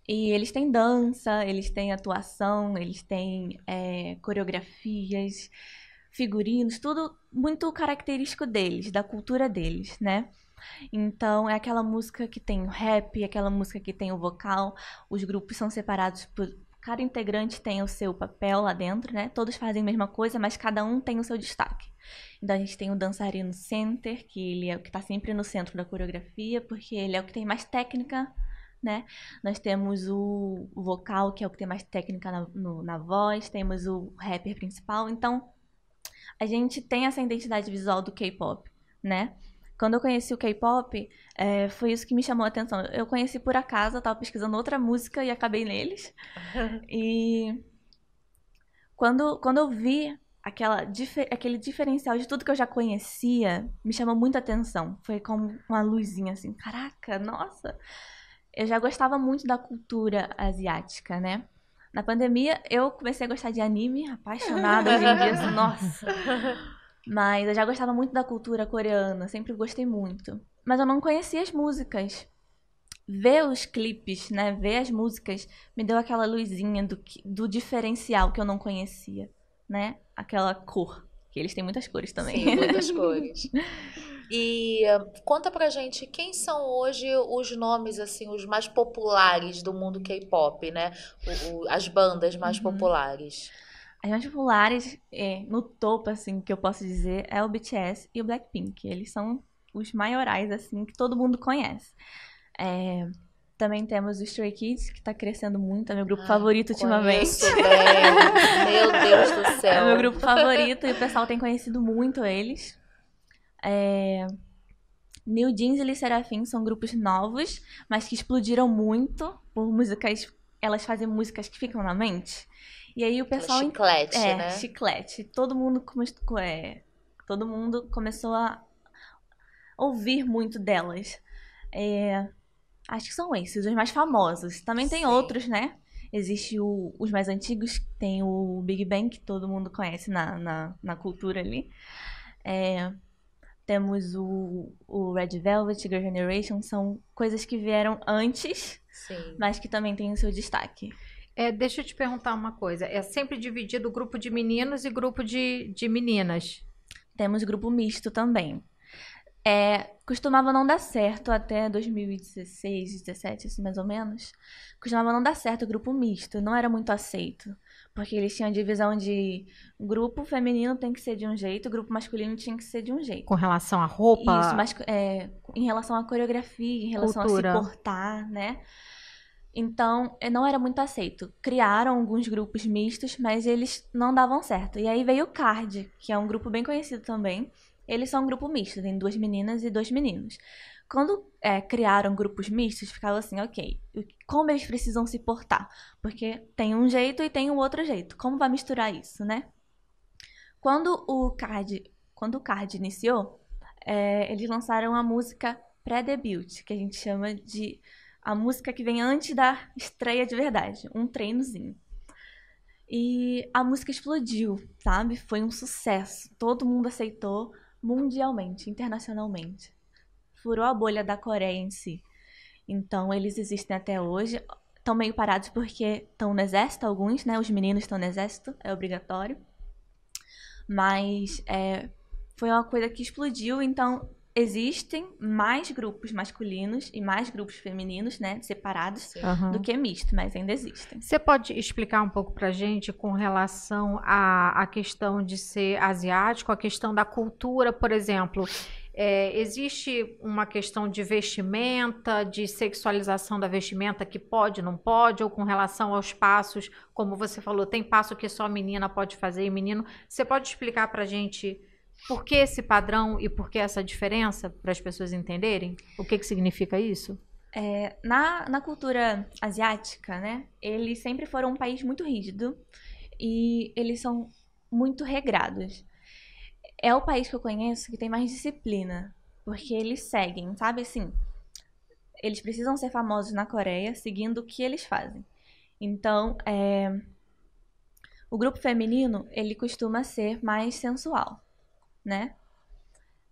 E eles têm dança, eles têm atuação, eles têm coreografias, figurinos, tudo muito característico deles, da cultura deles, né? Então, é aquela música que tem o rap, aquela música que tem o vocal, os grupos são separados por... Cada integrante tem o seu papel lá dentro, né? Todos fazem a mesma coisa, mas cada um tem o seu destaque. Então, a gente tem o dançarino center, que ele é o que está sempre no centro da coreografia, porque ele é o que tem mais técnica, né? Nós temos o vocal, que é o que tem mais técnica na voz, temos o rapper principal. Então, a gente tem essa identidade visual do K-pop, né? Quando eu conheci o K-pop, foi isso que me chamou a atenção. Eu conheci por acaso, eu estava pesquisando outra música e acabei neles. E quando eu vi aquele diferencial de tudo que eu já conhecia, me chamou muita atenção. Foi como uma luzinha assim, caraca, nossa! Eu já gostava muito da cultura asiática, né? Na pandemia, eu comecei a gostar de anime, apaixonada hoje em dia, assim, nossa. Mas eu já gostava muito da cultura coreana, sempre gostei muito. mas eu não conhecia as músicas. Ver os clipes, né? Ver as músicas me deu aquela luzinha do diferencial que eu não conhecia, né? Aquela cor, que eles têm muitas cores também. Sim, muitas cores. E conta pra gente quem são hoje os nomes, assim, os mais populares do mundo K-pop, né? As bandas mais populares. As mais populares, no topo, assim, que eu posso dizer, é o BTS e o Blackpink. Eles são os maiorais, assim, que todo mundo conhece. Também temos o Stray Kids, que tá crescendo muito, é meu grupo favorito ultimamente. Conheço bem. Meu Deus do céu. É meu grupo favorito e o pessoal tem conhecido muito eles. New Jeans e Lee Serafim são grupos novos, mas que explodiram muito por músicas. Elas fazem músicas que ficam na mente. E aí o pessoal. Chiclete, né? Chiclete. Todo mundo começou a ouvir muito delas. Acho que são esses, os mais famosos. Também tem outros, né? Existe os mais antigos, tem o Big Bang, que todo mundo conhece na cultura ali. Temos o Red Velvet, Girl Generation, são coisas que vieram antes, mas que também têm o seu destaque. Deixa eu te perguntar uma coisa. É sempre dividido o grupo de meninos e grupo de meninas? Temos grupo misto também. Costumava não dar certo até 2016, 2017, assim, mais ou menos. Costumava não dar certo o grupo misto, não era muito aceito. Porque eles tinham a divisão de grupo feminino tem que ser de um jeito, grupo masculino tinha que ser de um jeito. Com relação à roupa? Isso, mas em relação à coreografia, em relação cultura. A se portar, né? Então, não era muito aceito. Criaram alguns grupos mistos, mas eles não davam certo. E aí veio o CARD, que é um grupo bem conhecido também. Eles são um grupo misto, tem 2 meninas e 2 meninos. Quando criaram grupos mistos, ficava assim, ok, como eles precisam se portar? Porque tem um jeito e tem o outro jeito. Como vai misturar isso, né? Quando o CARD iniciou, eles lançaram a música pré-debut, que a gente chama de a música que vem antes da estreia de verdade, um treinozinho. E a música explodiu, sabe? Foi um sucesso. Todo mundo aceitou mundialmente, internacionalmente. Furou a bolha da Coreia em si. Então, eles existem até hoje. Estão meio parados porque estão no exército, alguns, né? Os meninos estão no exército, é obrigatório. Mas foi uma coisa que explodiu, então existem mais grupos masculinos e mais grupos femininos, né, separados, do que misto, mas ainda existem. Você pode explicar um pouco pra gente com relação à questão de ser asiático, a questão da cultura, por exemplo? Existe uma questão de vestimenta, de sexualização da vestimenta que pode, não pode, ou com relação aos passos, como você falou, tem passo que só menina pode fazer e menino. Você pode explicar pra gente por que esse padrão e por que essa diferença, para as pessoas entenderem? O que significa isso? Na cultura asiática, né, eles sempre foram um país muito rígido e eles são muito regrados. É o país que eu conheço que tem mais disciplina, porque eles seguem, sabe assim? Eles precisam ser famosos na Coreia seguindo o que eles fazem. Então, o grupo feminino, ele costuma ser mais sensual, né?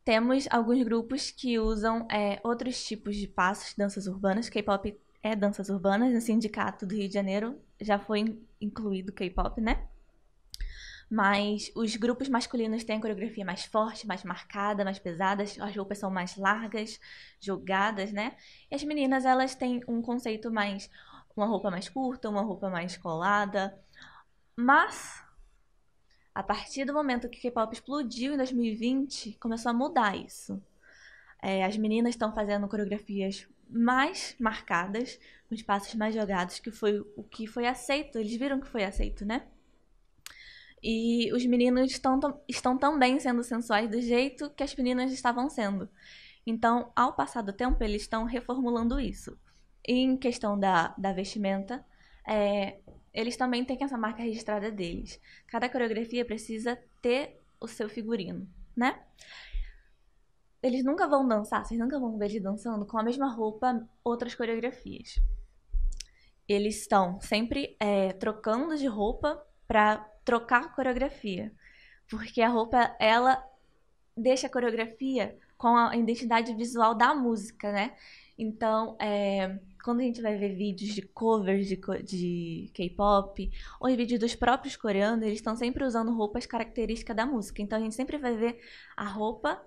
Temos alguns grupos que usam outros tipos de passos, danças urbanas. K-pop é danças urbanas. No Sindicato do Rio de Janeiro já foi incluído K-pop, né? Mas os grupos masculinos têm a coreografia mais forte, mais marcada, mais pesada. As roupas são mais largas, jogadas, né? E as meninas, elas têm um conceito mais... uma roupa mais curta, uma roupa mais colada. Mas... a partir do momento que o K-pop explodiu em 2020, começou a mudar isso. As meninas estão fazendo coreografias mais marcadas, com os passos mais jogados, que foi o que foi aceito. Eles viram que foi aceito, né? E os meninos estão também sendo sensuais do jeito que as meninas estavam sendo. Então, ao passar do tempo, eles estão reformulando isso. E em questão da vestimenta, eles também têm essa marca registrada deles. Cada coreografia precisa ter o seu figurino, né? Eles nunca vão dançar, vocês nunca vão ver eles dançando com a mesma roupa, outras coreografias. Eles estão sempre trocando de roupa para trocar a coreografia. Porque a roupa, ela deixa a coreografia com a identidade visual da música, né? Então, quando a gente vai ver vídeos de covers de K-pop, ou vídeos dos próprios coreanos, eles estão sempre usando roupas características da música. Então, a gente sempre vai ver a roupa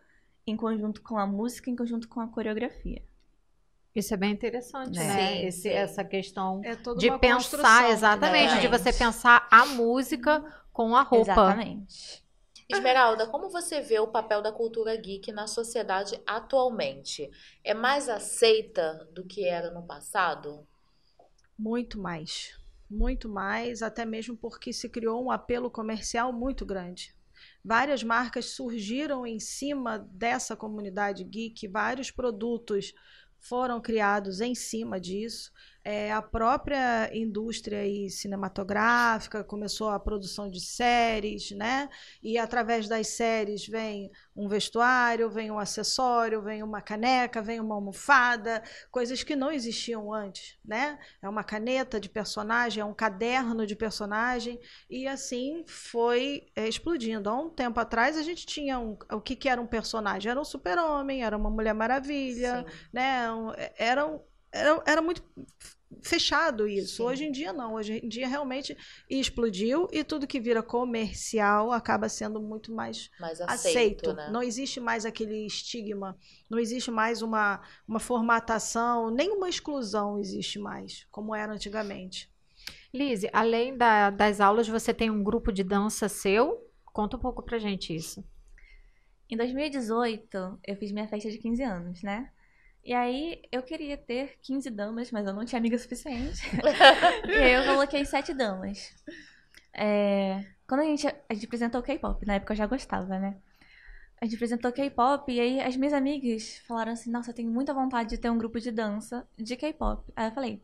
em conjunto com a música, em conjunto com a coreografia. Isso é bem interessante, né? Sim, sim. Essa questão toda de uma pensar, construção, exatamente, de você pensar a música com a roupa. Exatamente. Esmeralda, como você vê o papel da cultura geek na sociedade atualmente? É mais aceita do que era no passado? Muito mais, até mesmo porque se criou um apelo comercial muito grande. Várias marcas surgiram em cima dessa comunidade geek, vários produtos foram criados em cima disso. A própria indústria aí cinematográfica começou a produção de séries, né? E através das séries vem um vestuário, vem um acessório, vem uma caneca, vem uma almofada, coisas que não existiam antes, né? É uma caneta de personagem, é um caderno de personagem, e assim foi explodindo. Há um tempo atrás a gente tinha o que era um personagem? Era um super-homem, era uma Mulher Maravilha, Sim. né? Era muito fechado isso. Sim. Hoje em dia não. Hoje em dia realmente explodiu, e tudo que vira comercial acaba sendo muito mais aceito. Né? Não existe mais aquele estigma, não existe mais uma formatação, nem uma exclusão existe mais, como era antigamente. Lizzy, além das aulas, você tem um grupo de dança seu? Conta um pouco pra gente isso. Em 2018, eu fiz minha festa de 15 anos, né? E aí, eu queria ter 15 damas, mas eu não tinha amiga suficiente. E aí, eu coloquei 7 damas. Quando a gente apresentou K-pop, na época eu já gostava, né? A gente apresentou K-pop e aí as minhas amigas falaram assim, nossa, eu tenho muita vontade de ter um grupo de dança de K-pop. Aí eu falei,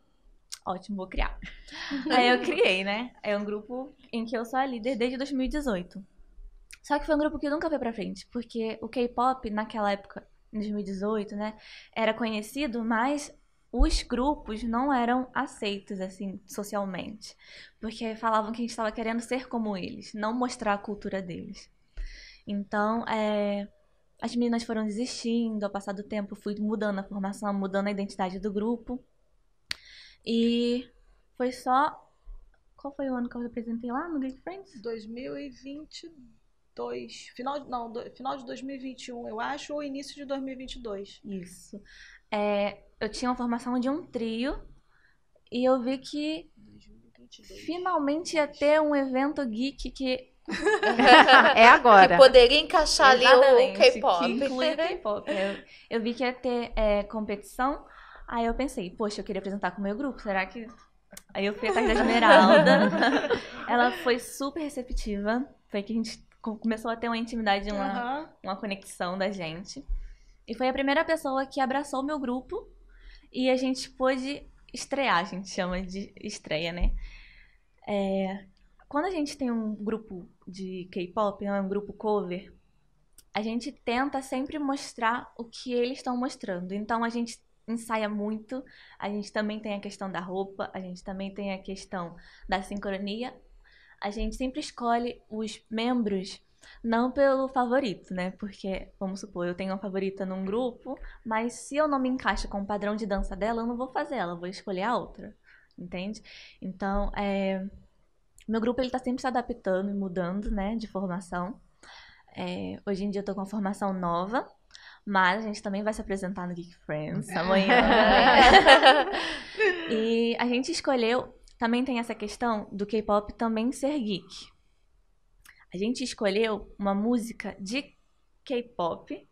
ótimo, vou criar. Aí eu criei, né? É um grupo em que eu sou a líder desde 2018. Só que foi um grupo que nunca foi pra frente, porque o K-pop, naquela época, em 2018, né, era conhecido, mas os grupos não eram aceitos, assim, socialmente. Porque falavam que a gente estava querendo ser como eles, não mostrar a cultura deles. Então, as meninas foram desistindo, ao passar do tempo fui mudando a formação, mudando a identidade do grupo. E foi só... Qual foi o ano que eu apresentei lá no Geek Friends? 2022. Final de 2021, eu acho, ou início de 2022. Isso. Eu tinha uma formação de um trio e eu vi que 2022. Finalmente ia ter um evento geek que... É agora. Que poderia encaixar ali o K-pop. Que inclui o K-pop. Eu vi que ia ter competição, aí eu pensei, poxa, eu queria apresentar com o meu grupo, será que... Aí eu fui atrás da Esmeralda. Ela foi super receptiva, foi que a gente começou a ter uma intimidade, uma conexão da gente. E foi a primeira pessoa que abraçou o meu grupo e a gente pôde estrear, a gente chama de estreia, né? Quando a gente tem um grupo de K-pop, um grupo cover, a gente tenta sempre mostrar o que eles estão mostrando. Então a gente ensaia muito, a gente também tem a questão da roupa, a gente também tem a questão da sincronia. A gente sempre escolhe os membros não pelo favorito, né? Porque, vamos supor, eu tenho uma favorita num grupo, mas se eu não me encaixo com o padrão de dança dela, eu não vou fazer ela, eu vou escolher a outra, entende? Então, meu grupo ele tá sempre se adaptando e mudando, né, de formação. Hoje em dia eu tô com uma formação nova, mas a gente também vai se apresentar no Geek Friends amanhã. E a gente escolheu... Também tem essa questão do K-pop também ser geek. A gente escolheu uma música de K-pop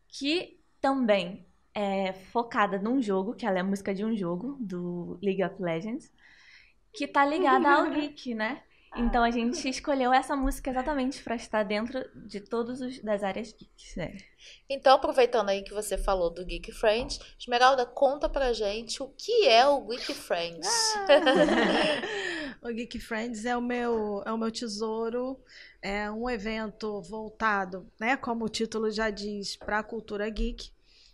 que também é focada num jogo, que ela é a música de um jogo, do League of Legends, que tá ligada ao geek, né? Então a gente escolheu essa música exatamente para estar dentro de todas das áreas geeks, né? Então, aproveitando aí que você falou do Geek Friends, Esmeralda, conta pra gente o que é o Geek Friends. O Geek Friends é o meu tesouro, é um evento voltado, né, como o título já diz, para a cultura geek,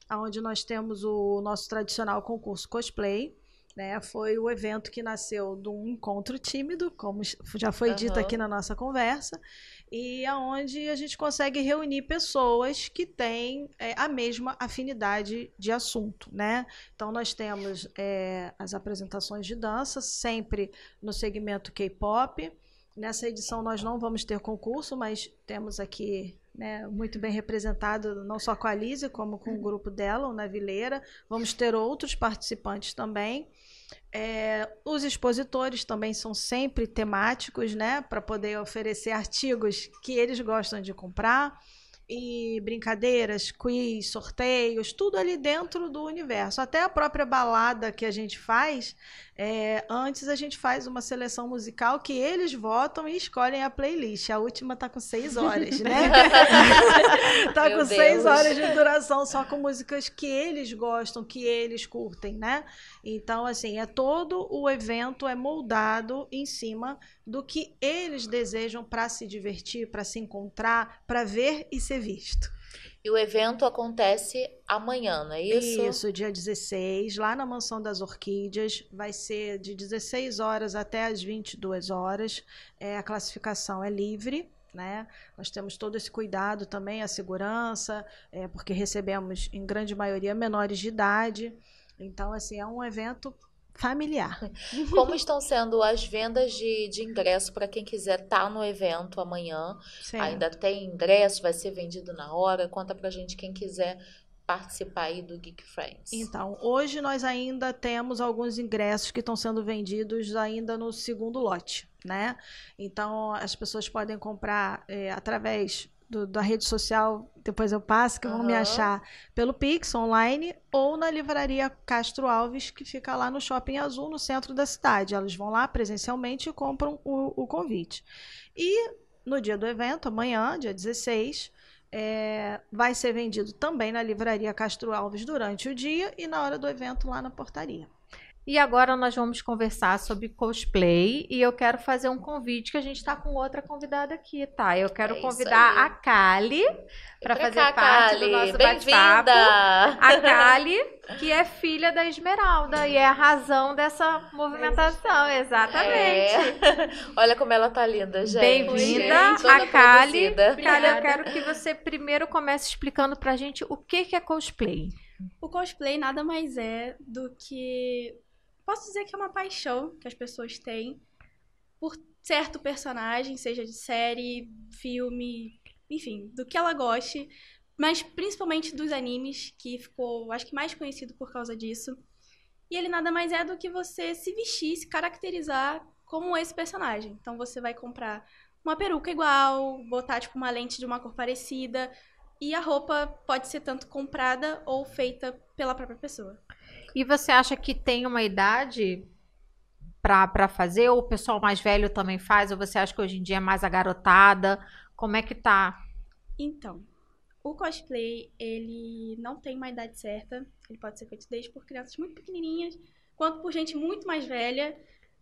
onde nós temos o nosso tradicional concurso cosplay, né? Foi o evento que nasceu de um encontro tímido, como já foi dito aqui na nossa conversa, e aonde a gente consegue reunir pessoas que têm a mesma afinidade de assunto, né? Então nós temos as apresentações de dança, sempre no segmento K-pop. Nessa edição nós não vamos ter concurso, mas temos aqui, né, muito bem representado, não só com a Lísia, como com o grupo dela, o Navileira. Vamos ter outros participantes também. Os expositores também são sempre temáticos, né, para poder oferecer artigos que eles gostam de comprar. E brincadeiras, quiz, sorteios, tudo ali dentro do universo. Até a própria balada que a gente faz, antes a gente faz uma seleção musical que eles votam e escolhem a playlist. A última tá com 6 horas, né? Tá com 6 horas de duração, só com músicas que eles gostam, que eles curtem, né? Então, assim, todo o evento é moldado em cima do que eles desejam para se divertir, para se encontrar, para ver e ser visto. E o evento acontece amanhã, não é isso? Isso, dia 16, lá na Mansão das Orquídeas. Vai ser de 16 horas até as 22 horas. A classificação é livre, né? Nós temos todo esse cuidado também, a segurança, porque recebemos, em grande maioria, menores de idade. Então, assim, é um evento familiar. Como estão sendo as vendas de ingresso para quem quiser estar no evento amanhã? Certo. Ainda tem ingresso? Vai ser vendido na hora? Conta pra gente quem quiser participar aí do Geek Friends. Então, hoje nós ainda temos alguns ingressos que estão sendo vendidos ainda no segundo lote, né? Então, as pessoas podem comprar através da rede social, depois eu passo, que vão me achar pelo Pix online ou na livraria Castro Alves, que fica lá no Shopping Azul, no centro da cidade. Elas vão lá presencialmente e compram o convite. E no dia do evento, amanhã, dia 16, vai ser vendido também na livraria Castro Alves durante o dia e na hora do evento lá na portaria. E agora nós vamos conversar sobre cosplay e eu quero fazer um convite que a gente está com outra convidada aqui, tá? Eu quero convidar a Kali para fazer parte do nosso bate-papo. A Kali, que é filha da Esmeralda e é a razão dessa movimentação, exatamente. Olha como ela tá linda, gente. Bem-vinda a Kali. Kali, eu quero que você primeiro comece explicando pra gente o que é cosplay. O cosplay nada mais é do que... Posso dizer que é uma paixão que as pessoas têm por certo personagem, seja de série, filme, enfim, do que ela goste, mas principalmente dos animes, que ficou, acho que mais conhecido por causa disso. E ele nada mais é do que você se vestir, se caracterizar como esse personagem. Então você vai comprar uma peruca igual, botar tipo uma lente de uma cor parecida, e a roupa pode ser tanto comprada ou feita pela própria pessoa. E você acha que tem uma idade para fazer? Ou o pessoal mais velho também faz? Ou você acha que hoje em dia é mais a garotada? Como é que tá? Então, o cosplay, ele não tem uma idade certa. Ele pode ser feito desde por crianças muito pequenininhas, quanto por gente muito mais velha.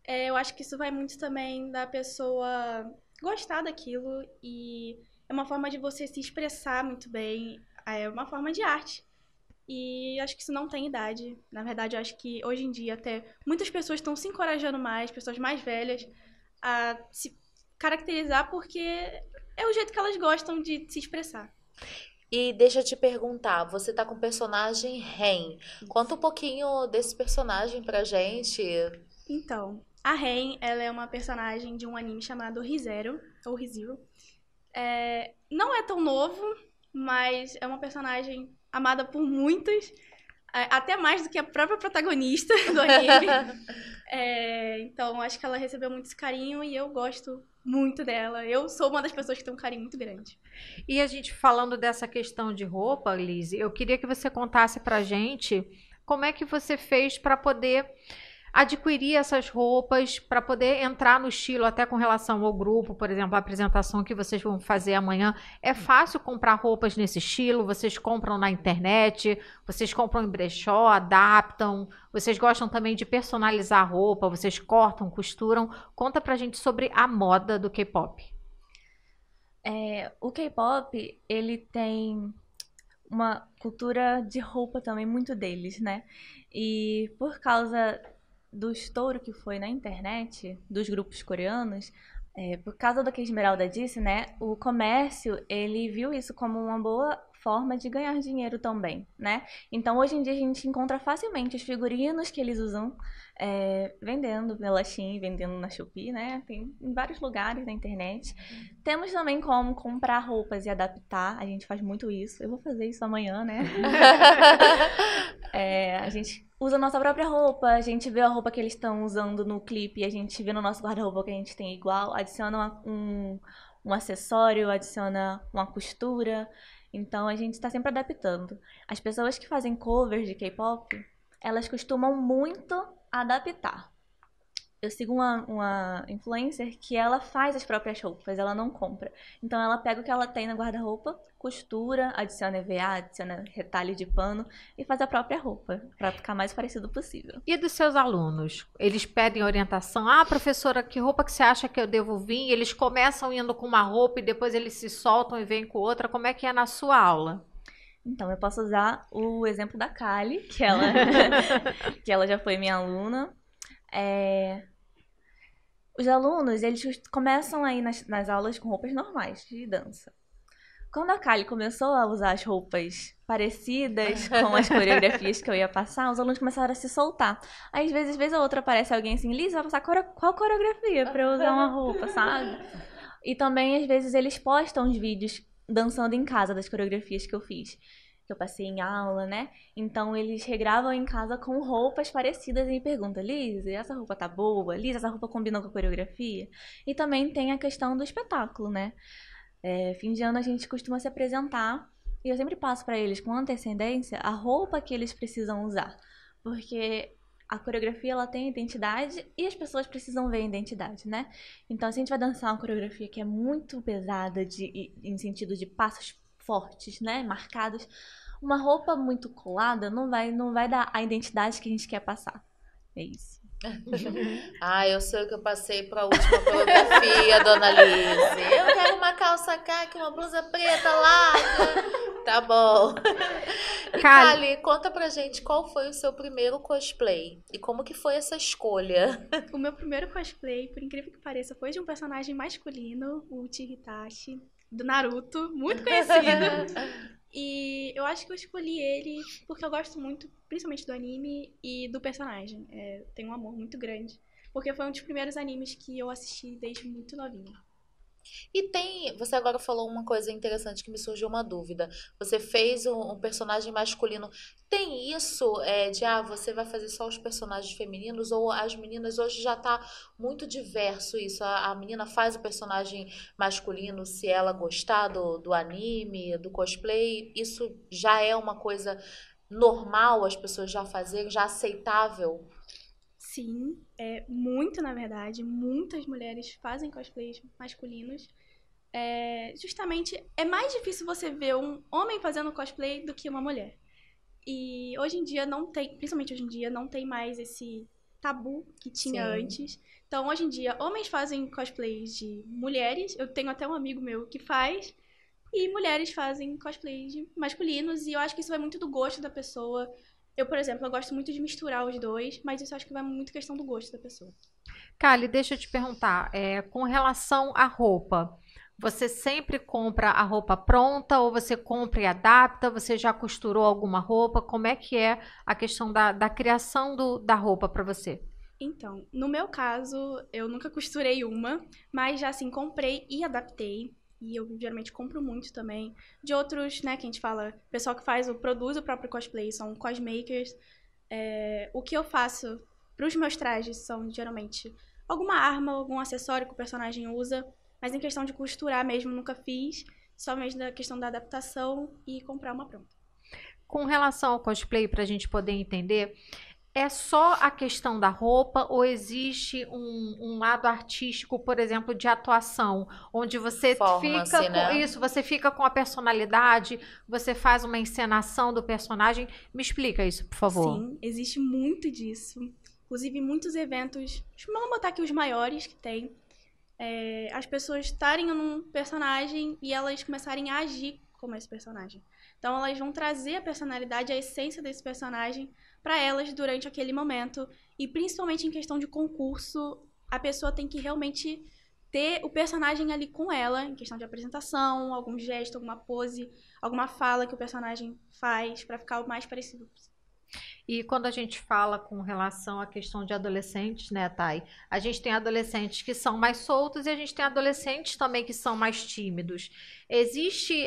Eu acho que isso vai muito também da pessoa gostar daquilo. E é uma forma de você se expressar muito bem. É uma forma de arte. E acho que isso não tem idade. Na verdade, eu acho que hoje em dia até muitas pessoas estão se encorajando mais, pessoas mais velhas, a se caracterizar porque é o jeito que elas gostam de se expressar. E deixa eu te perguntar, você tá com o personagem Ren. Conta um pouquinho desse personagem pra gente. Então, a Ren, ela é uma personagem de um anime chamado ReZero, ou ReZero. Não é tão novo, mas é uma personagem amada por muitos, até mais do que a própria protagonista do anime. Então, acho que ela recebeu muito esse carinho e eu gosto muito dela. Eu sou uma das pessoas que tem um carinho muito grande. E a gente falando dessa questão de roupa, Liz, eu queria que você contasse pra gente como é que você fez para poder adquirir essas roupas, para poder entrar no estilo, até com relação ao grupo, por exemplo, a apresentação que vocês vão fazer amanhã. É fácil comprar roupas nesse estilo? Vocês compram na internet? Vocês compram em brechó, adaptam? Vocês gostam também de personalizar a roupa? Vocês cortam, costuram? Conta pra gente sobre a moda do K-pop. O K-pop, ele tem uma cultura de roupa também muito deles, né? E por causa do estouro que foi na internet, dos grupos coreanos, por causa do que a Esmeralda disse, né? O comércio, ele viu isso como uma boa forma de ganhar dinheiro também, né? Então, hoje em dia, a gente encontra facilmente os figurinos que eles usam vendendo pela Shein, vendendo na Shopee, né? Tem em vários lugares na internet. Temos também como comprar roupas e adaptar. A gente faz muito isso. Eu vou fazer isso amanhã, né? A gente usa a nossa própria roupa, a gente vê a roupa que eles estão usando no clipe, a gente vê no nosso guarda-roupa que a gente tem igual, adiciona um acessório, adiciona uma costura. Então, a gente está sempre adaptando. As pessoas que fazem covers de K-pop, elas costumam muito adaptar. Eu sigo uma influencer que ela faz as próprias roupas, ela não compra. Então, ela pega o que ela tem no guarda-roupa, costura, adiciona EVA, adiciona retalho de pano e faz a própria roupa, para ficar mais parecido possível. E dos seus alunos? Eles pedem orientação? Professora, que roupa que você acha que eu devo vir? Eles começam indo com uma roupa e depois eles se soltam e vêm com outra. Como é que é na sua aula? Então, eu posso usar o exemplo da Kali, que ela já foi minha aluna. Os alunos, eles começam aí nas aulas com roupas normais de dança. Quando a Kali começou a usar as roupas parecidas com as coreografias que eu ia passar, os alunos começaram a se soltar. Aí, às vezes ou outra aparece alguém assim, Liz, vai passar qual coreografia pra eu usar uma roupa, sabe? E também, às vezes, eles postam os vídeos dançando em casa das coreografias que eu fiz. Que eu passei em aula, né? Então, eles regravam em casa com roupas parecidas e me perguntam, Liz, essa roupa tá boa? Liz, essa roupa combina com a coreografia? E também tem a questão do espetáculo, né? Fim de ano a gente costuma se apresentar e eu sempre passo pra eles com antecedência a roupa que eles precisam usar. Porque a coreografia, ela tem identidade e as pessoas precisam ver a identidade, né? Então, se a gente vai dançar uma coreografia que é muito pesada em sentido de passos fortes, né? Marcados, uma roupa muito colada não vai dar a identidade que a gente quer passar. É isso. Eu sei o que eu passei para a última coreografia, dona Liz. Eu quero uma calça caqui, uma blusa preta larga. Tá bom. E Kali, conta pra gente qual foi o seu primeiro cosplay e como que foi essa escolha? O meu primeiro cosplay, por incrível que pareça, foi de um personagem masculino, o Uchiha Itachi, do Naruto, muito conhecido. E eu acho que eu escolhi ele porque eu gosto muito, principalmente do anime e do personagem. Tenho um amor muito grande. Porque foi um dos primeiros animes que eu assisti desde muito novinha. E você agora falou uma coisa interessante que me surgiu uma dúvida. Você fez um personagem masculino. Tem isso você vai fazer só os personagens femininos ou as meninas? Hoje já tá muito diverso isso. A menina faz o personagem masculino se ela gostar do anime, do cosplay. Isso já é uma coisa normal as pessoas já fazerem, já aceitável? Sim, muito, na verdade. Muitas mulheres fazem cosplays masculinos. Justamente, é mais difícil você ver um homem fazendo cosplay do que uma mulher. E hoje em dia principalmente hoje em dia, não tem mais esse tabu que tinha antes. Então, hoje em dia, homens fazem cosplays de mulheres. Eu tenho até um amigo meu que faz. E mulheres fazem cosplays de masculinos. E eu acho que isso vai muito do gosto da pessoa. Eu, por exemplo, eu gosto muito de misturar os dois, mas isso acho que vai muito questão do gosto da pessoa. Kali, deixa eu te perguntar, com relação à roupa, você sempre compra a roupa pronta ou você compra e adapta? Você já costurou alguma roupa? Como é que é a questão da criação da roupa para você? Então, no meu caso, eu nunca costurei uma, mas já assim, comprei e adaptei. E eu geralmente compro muito também. De outros, né, que a gente fala, pessoal que produz o próprio cosplay, são cosmakers. O que eu faço para os meus trajes são geralmente alguma arma, algum acessório que o personagem usa. Mas em questão de costurar mesmo, nunca fiz. Só mesmo da questão da adaptação e comprar uma pronta. Com relação ao cosplay, para a gente poder entender, é só a questão da roupa ou existe um lado artístico, por exemplo, de atuação, onde você fica com isso, você fica com a personalidade, você faz uma encenação do personagem? Me explica isso, por favor. Sim, existe muito disso. Inclusive, muitos eventos, vamos botar aqui os maiores que tem, as pessoas estarem num personagem e elas começarem a agir como esse personagem. Então elas vão trazer a personalidade, a essência desse personagem para elas durante aquele momento. E principalmente em questão de concurso, a pessoa tem que realmente ter o personagem ali com ela, em questão de apresentação, algum gesto, alguma pose, alguma fala que o personagem faz para ficar o mais parecido possível. E quando a gente fala com relação à questão de adolescentes, né, Thay? A gente tem adolescentes que são mais soltos e a gente tem adolescentes também que são mais tímidos. Existe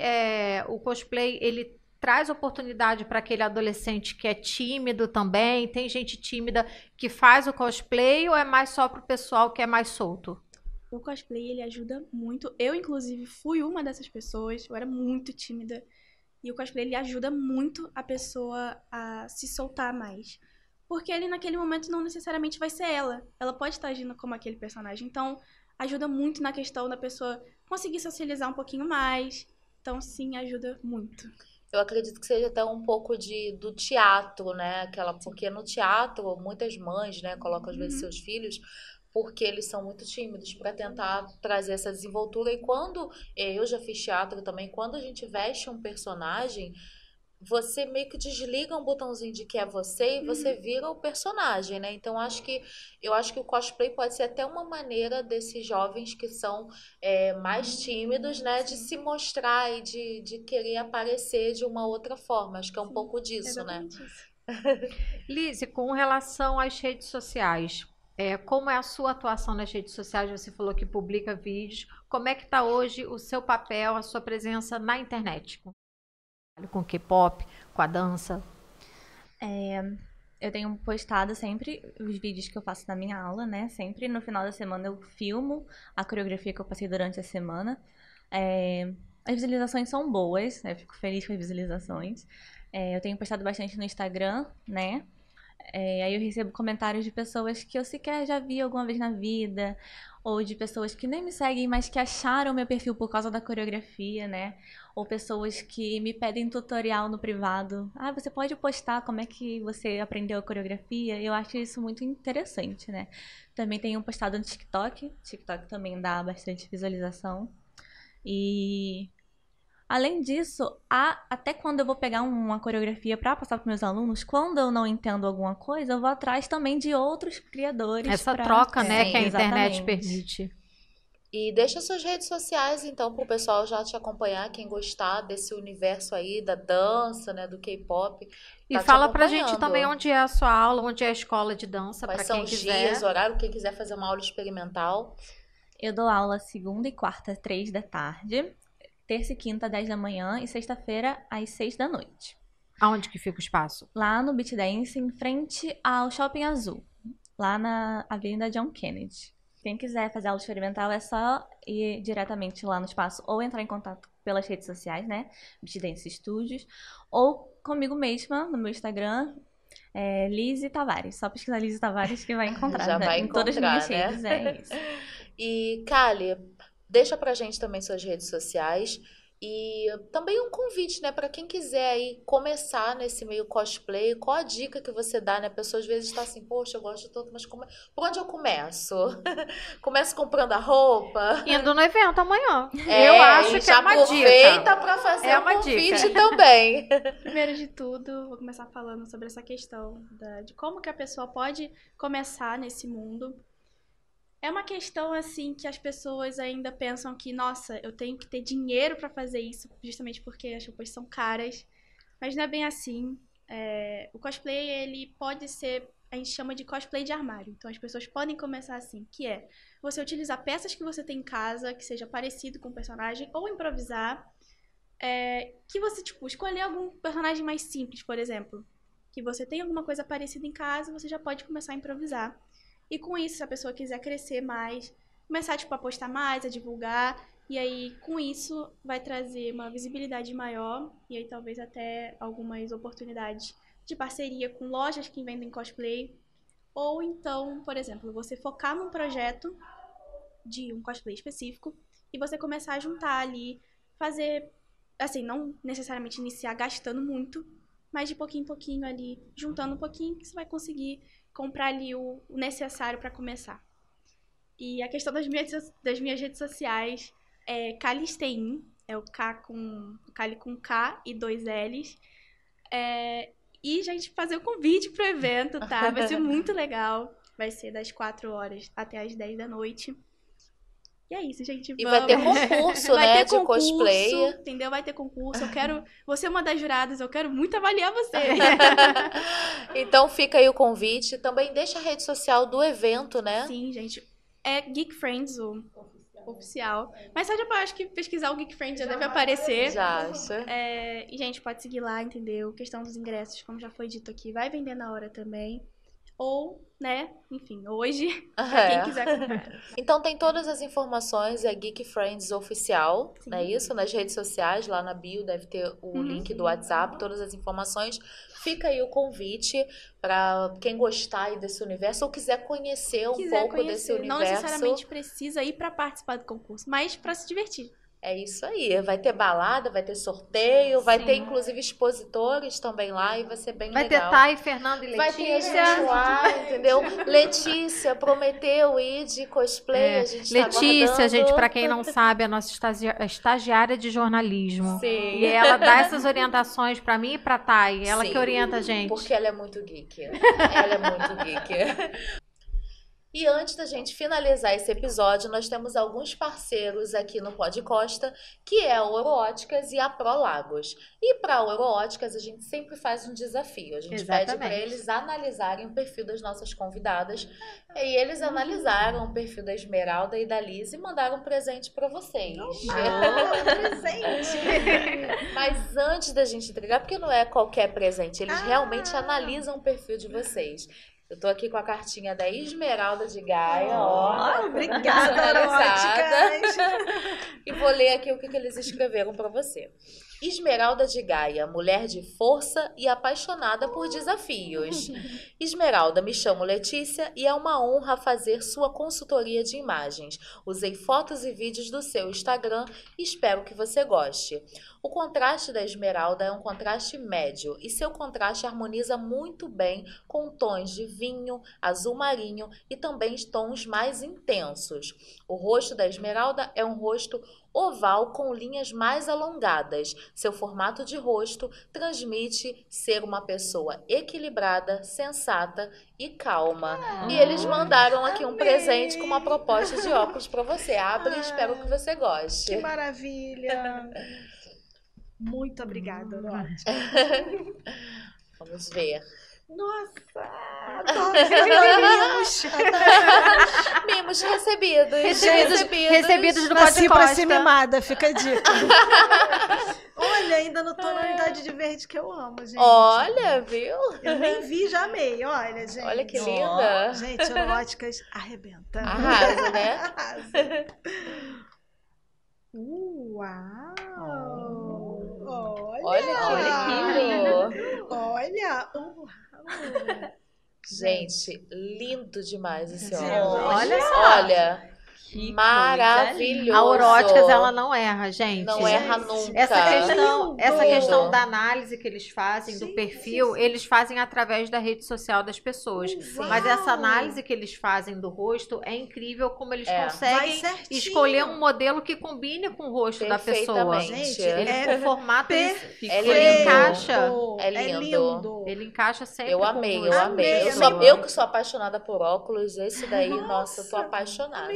o cosplay, ele traz oportunidade para aquele adolescente que é tímido também? Tem gente tímida que faz o cosplay ou é mais só para o pessoal que é mais solto? O cosplay, ele ajuda muito. Eu, inclusive, fui uma dessas pessoas. Eu era muito tímida. E o cosplay, ele ajuda muito a pessoa a se soltar mais. Porque ele, naquele momento, não necessariamente vai ser ela. Ela pode estar agindo como aquele personagem. Então, ajuda muito na questão da pessoa conseguir socializar um pouquinho mais. Então, sim, ajuda muito. Eu acredito que seja até um pouco do teatro, né? Porque no teatro, muitas mães, né, colocam às vezes seus filhos porque eles são muito tímidos para tentar trazer essa desenvoltura. E quando eu já fiz teatro também, quando a gente veste um personagem, você meio que desliga um botãozinho de que é você e você vira o personagem, né? Então eu acho que o cosplay pode ser até uma maneira desses jovens que são mais tímidos, né, de se mostrar e de querer aparecer de uma outra forma. Acho que é um pouco disso, né? Isso. Lizzy, com relação às redes sociais, como é a sua atuação nas redes sociais? Você falou que publica vídeos. Como é que está hoje o seu papel, a sua presença na internet? Com K-pop, com a dança? Eu tenho postado sempre os vídeos que eu faço na minha aula, né? Sempre no final da semana eu filmo a coreografia que eu passei durante a semana. As visualizações são boas, eu fico feliz com as visualizações. Eu tenho postado bastante no Instagram, né? Aí eu recebo comentários de pessoas que eu sequer já vi alguma vez na vida, ou de pessoas que nem me seguem, mas que acharam meu perfil por causa da coreografia, né? Ou pessoas que me pedem tutorial no privado. Ah, você pode postar como é que você aprendeu a coreografia? Eu acho isso muito interessante, né? Também tenho postado no TikTok. TikTok também dá bastante visualização. E além disso, até quando eu vou pegar uma coreografia para passar para meus alunos, quando eu não entendo alguma coisa, eu vou atrás também de outros criadores. Essa troca, né, que a internet exatamente. permite. E deixa suas redes sociais, então, para o pessoal já te acompanhar, quem gostar desse universo aí, da dança, né, do K-pop. E fala pra gente também onde é a sua aula, onde é a escola de dança, para quem quiser. Quais são os dias, horário, quem quiser fazer uma aula experimental. Eu dou aula segunda e quarta, 3 da tarde. Terça e quinta, 10 da manhã. E sexta-feira, às 6 da noite. Aonde que fica o espaço? Lá no Beat Dance, em frente ao Shopping Azul. Lá na Avenida John Kennedy. Quem quiser fazer aula experimental é só ir diretamente lá no espaço. Ou entrar em contato pelas redes sociais, né? Beat Dance Studios. Ou comigo mesma, no meu Instagram. Lizzy Tavares. Só pesquisar Lizzy Tavares que vai encontrar. Já vai em encontrar, todas as minhas né? redes, é isso. E, Kali, deixa pra gente também suas redes sociais e também um convite, né, para quem quiser aí começar nesse meio cosplay. Qual a dica que você dá, né? A pessoa às vezes está assim, poxa, eu gosto de tudo, mas por onde eu começo? Começo comprando a roupa? Indo no evento amanhã. Eu acho que é uma dica. Aproveita para fazer um convite também. Primeiro de tudo, vou começar falando sobre essa questão de como que a pessoa pode começar nesse mundo. É uma questão, assim, que as pessoas ainda pensam que, nossa, eu tenho que ter dinheiro pra fazer isso, justamente porque as roupas são caras. Mas não é bem assim. O cosplay, ele pode ser, a gente chama de cosplay de armário. Então, as pessoas podem começar assim, que é você utilizar peças que você tem em casa, que seja parecido com o personagem, ou improvisar. Que você, tipo, escolher algum personagem mais simples, por exemplo. Que você tem alguma coisa parecida em casa, você já pode começar a improvisar. E com isso, se a pessoa quiser crescer mais, começar, tipo, a postar mais, a divulgar, e aí, com isso, vai trazer uma visibilidade maior, e aí talvez até algumas oportunidades de parceria com lojas que vendem cosplay, ou então, por exemplo, você focar num projeto de um cosplay específico, e você começar a juntar ali, fazer, assim, não necessariamente iniciar gastando muito, mas de pouquinho em pouquinho ali, juntando um pouquinho, que você vai conseguir comprar ali o necessário para começar. E a questão das minhas redes sociais é Kalistein, É o Kali com K e 2 L's. E, gente, fazer o convite pro evento, tá? Vai ser muito legal. Vai ser das 4 horas até as 10 da noite. E é isso, gente. E vai ter concurso, vai né? ter de cosplay. Entendeu? Vai ter concurso. Você é uma das juradas, eu quero muito avaliar você. Então fica aí o convite. Também deixa a rede social do evento, né? Sim, gente. É Geek Friends, o oficial. Mas só acho que pesquisar o Geek Friends já deve aparecer. Já acha. E, gente, pode seguir lá, entendeu? Questão dos ingressos, como já foi dito aqui, vai vender na hora também. Ou, né, enfim, hoje, pra quem quiser comprar. Então tem todas as informações, é Geek Friends Oficial, não é isso? Nas redes sociais, lá na bio deve ter o link do WhatsApp, todas as informações. Fica aí o convite para quem gostar aí desse universo ou quiser conhecer um pouco desse universo. Não necessariamente precisa ir para participar do concurso, mas para se divertir. É isso aí, vai ter balada, vai ter sorteio, vai ter inclusive expositores também lá e vai ser bem legal. Vai ter Thay, Fernando e Letícia. Vai ter a gente lá, entendeu? Letícia prometeu ir de cosplay, a gente Letícia, tá gente, pra quem não sabe, é a nossa estagiária de jornalismo. Sim. E ela dá essas orientações pra mim e pra Thay. Ela Sim, que orienta a gente. Porque ela é muito geek. Ela é muito geek. E antes da gente finalizar esse episódio, nós temos alguns parceiros aqui no Pod Costa, que é a Oroóticas e a Prolagos. E para a Oroóticas, a gente sempre faz um desafio. A gente pede para eles analisarem o perfil das nossas convidadas. E eles analisaram o perfil da Esmeralda e da Liz e mandaram um presente para vocês. Presente! Mas antes da gente entregar, porque não é qualquer presente, eles realmente analisam o perfil de vocês. Eu tô aqui com a cartinha da Esmeralda de Gaia, Obrigada, personalizada. E vou ler aqui o que eles escreveram para você. Esmeralda de Gaia, mulher de força e apaixonada por desafios. Esmeralda, me chamo Letícia e é uma honra fazer sua consultoria de imagens. Usei fotos e vídeos do seu Instagram e espero que você goste. O contraste da Esmeralda é um contraste médio e seu contraste harmoniza muito bem com tons de vinho, azul marinho e também tons mais intensos. O rosto da Esmeralda é um rosto oval com linhas mais alongadas. Seu formato de rosto transmite ser uma pessoa equilibrada, sensata e calma. E eles mandaram aqui um presente com uma proposta de óculos para você. Abre e espero que você goste. Que maravilha! Muito obrigada, Oroótica. Vamos ver. Nossa! Mimos! Mimos recebidos. Recebidos do Nasci Pod pra Costa. ser mimada, fica a dica. Olha, ainda no tonalidade de verde que eu amo, gente. Olha, viu? Eu nem vi, já amei. Olha, gente. Olha que linda. Gente, Oroóticas arrebenta. Arrasa, né? Arrasa. Uau! Olha que lindo. Olha! Gente, lindo demais esse Gente, óculos. olha só. Olha, Que maravilhoso. A Oroóticas, ela não erra, gente. Não erra nunca. Essa Lindo. questão da análise que eles fazem, do Sim, perfil, sim. eles fazem através da rede social das pessoas. Uau. Mas essa análise que eles fazem do rosto é incrível como eles Vai conseguem certinho. escolher um modelo que combine com o rosto da pessoa. Perfeitamente. Gente, O formato, É ele lindo. encaixa. É lindo. Ele encaixa sempre Eu com amei, o eu rosto. amei. Amei. Eu que sou apaixonada por óculos, esse daí, nossa, eu tô apaixonada.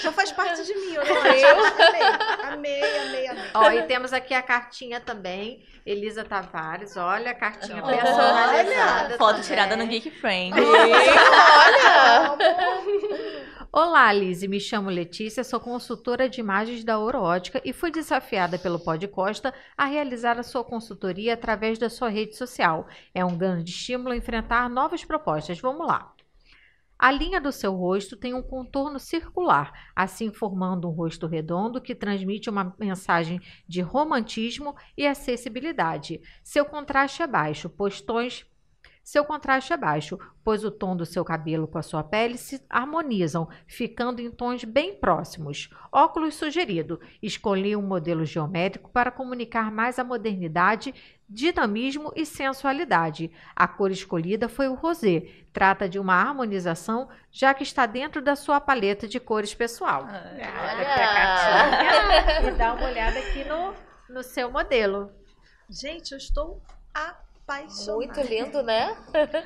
Já faz parte de mim, Oroótica. Amei. Ó, e temos aqui a cartinha também, Elisa Tavares. Olha a cartinha Olha. personalizada. Foto também. tirada no Geek Friend. Olha! Olá, Liz, me chamo Letícia, sou consultora de imagens da Oroótica e fui desafiada pelo Pod Costa a realizar a sua consultoria através da sua rede social. É um grande estímulo enfrentar novas propostas. Vamos lá. A linha do seu rosto tem um contorno circular, assim formando um rosto redondo que transmite uma mensagem de romantismo e acessibilidade. Seu contraste é baixo, pois o tom do seu cabelo com a sua pele se harmonizam, ficando em tons bem próximos. Óculos sugerido. Escolhi um modelo geométrico para comunicar mais a modernidade, dinamismo e sensualidade. A cor escolhida foi o rosé. Trata de uma harmonização, já que está dentro da sua paleta de cores pessoal. Olha. e dar uma olhada aqui no seu modelo. Gente, eu estou apaixonada. Muito lindo, né?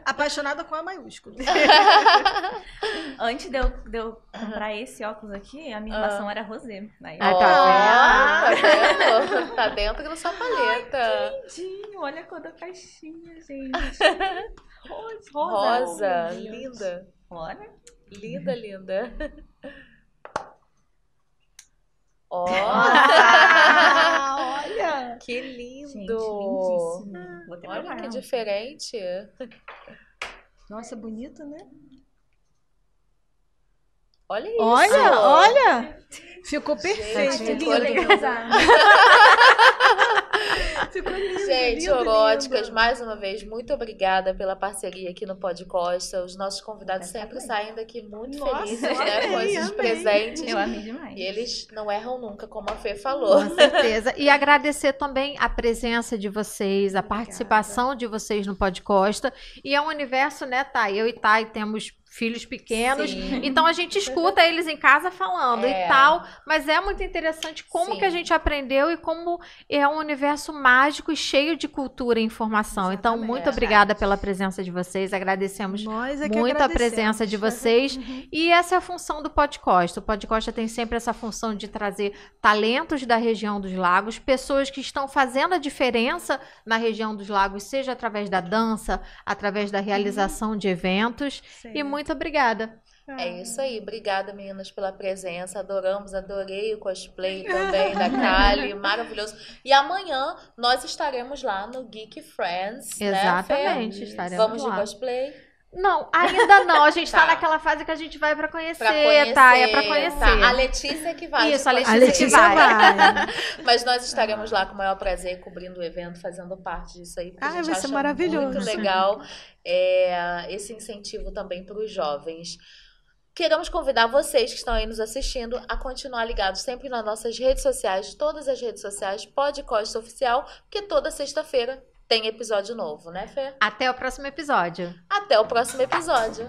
Apaixonada com A maiúsculo. Antes de eu comprar esse óculos aqui, a minha irmã era rosé. Aí, Ah, Ó, tá vendo? Tá dentro da sua paleta. lindinho, olha a cor da caixinha, gente. Rosa, Meu Deus. linda. Olha. Linda, linda. Ó, Olha! que Gente, lindo. lindíssimo. Vou ter Olha pra que caramba. diferente. Nossa, bonito, né? Olha isso. Olha! Ficou perfeito, Gente, lindo. olha que Ficou lindo, Gente, lindo, Oróticas, lindo. mais uma vez, muito obrigada pela parceria aqui no Pod Costa. Os nossos convidados sempre saem daqui muito Nossa, felizes, eu né, com amei, esses amei. presentes. Eu amei demais. E eles não erram nunca, como a Fê falou. Com certeza. E agradecer também a presença de vocês, a participação de vocês no Pod Costa. E é um universo, né, Thay? Eu e Thay temos filhos pequenos, Sim. então a gente escuta eles em casa falando É. e tal, mas é muito interessante como Sim. que a gente aprendeu e como é um universo mágico e cheio de cultura e informação. Então, Exatamente. muito obrigada pela presença de vocês, agradecemos Nós é que muito a agradecemos. presença de vocês. E essa é a função do Pod Costa. O Pod Costa tem sempre essa função de trazer talentos da região dos lagos, pessoas que estão fazendo a diferença na região dos lagos, seja através da dança, através da realização de eventos. Sim. E muito obrigada. É isso aí. Obrigada, meninas, pela presença. Adorei o cosplay também da Kali. Maravilhoso. E amanhã nós estaremos lá no Geek Friends, Exatamente, né, Fê? estaremos Vamos de lá. cosplay? Não, ainda não. A gente tá Tá. naquela fase que a gente vai pra conhecer, Pra conhecer. tá? É pra conhecer. Tá. A Letícia que vai. Isso, de a cosplay. Letícia A Letícia vai. vai. Mas nós estaremos lá com o maior prazer, cobrindo o evento, fazendo parte disso aí. Porque a Ai, gente vai ser acha maravilhoso. muito legal esse incentivo também para os jovens. Queremos convidar vocês que estão aí nos assistindo a continuar ligados sempre nas nossas redes sociais, todas as redes sociais, Pod Costa Oficial, porque toda sexta-feira tem episódio novo, né, Fê? Até o próximo episódio. Até o próximo episódio.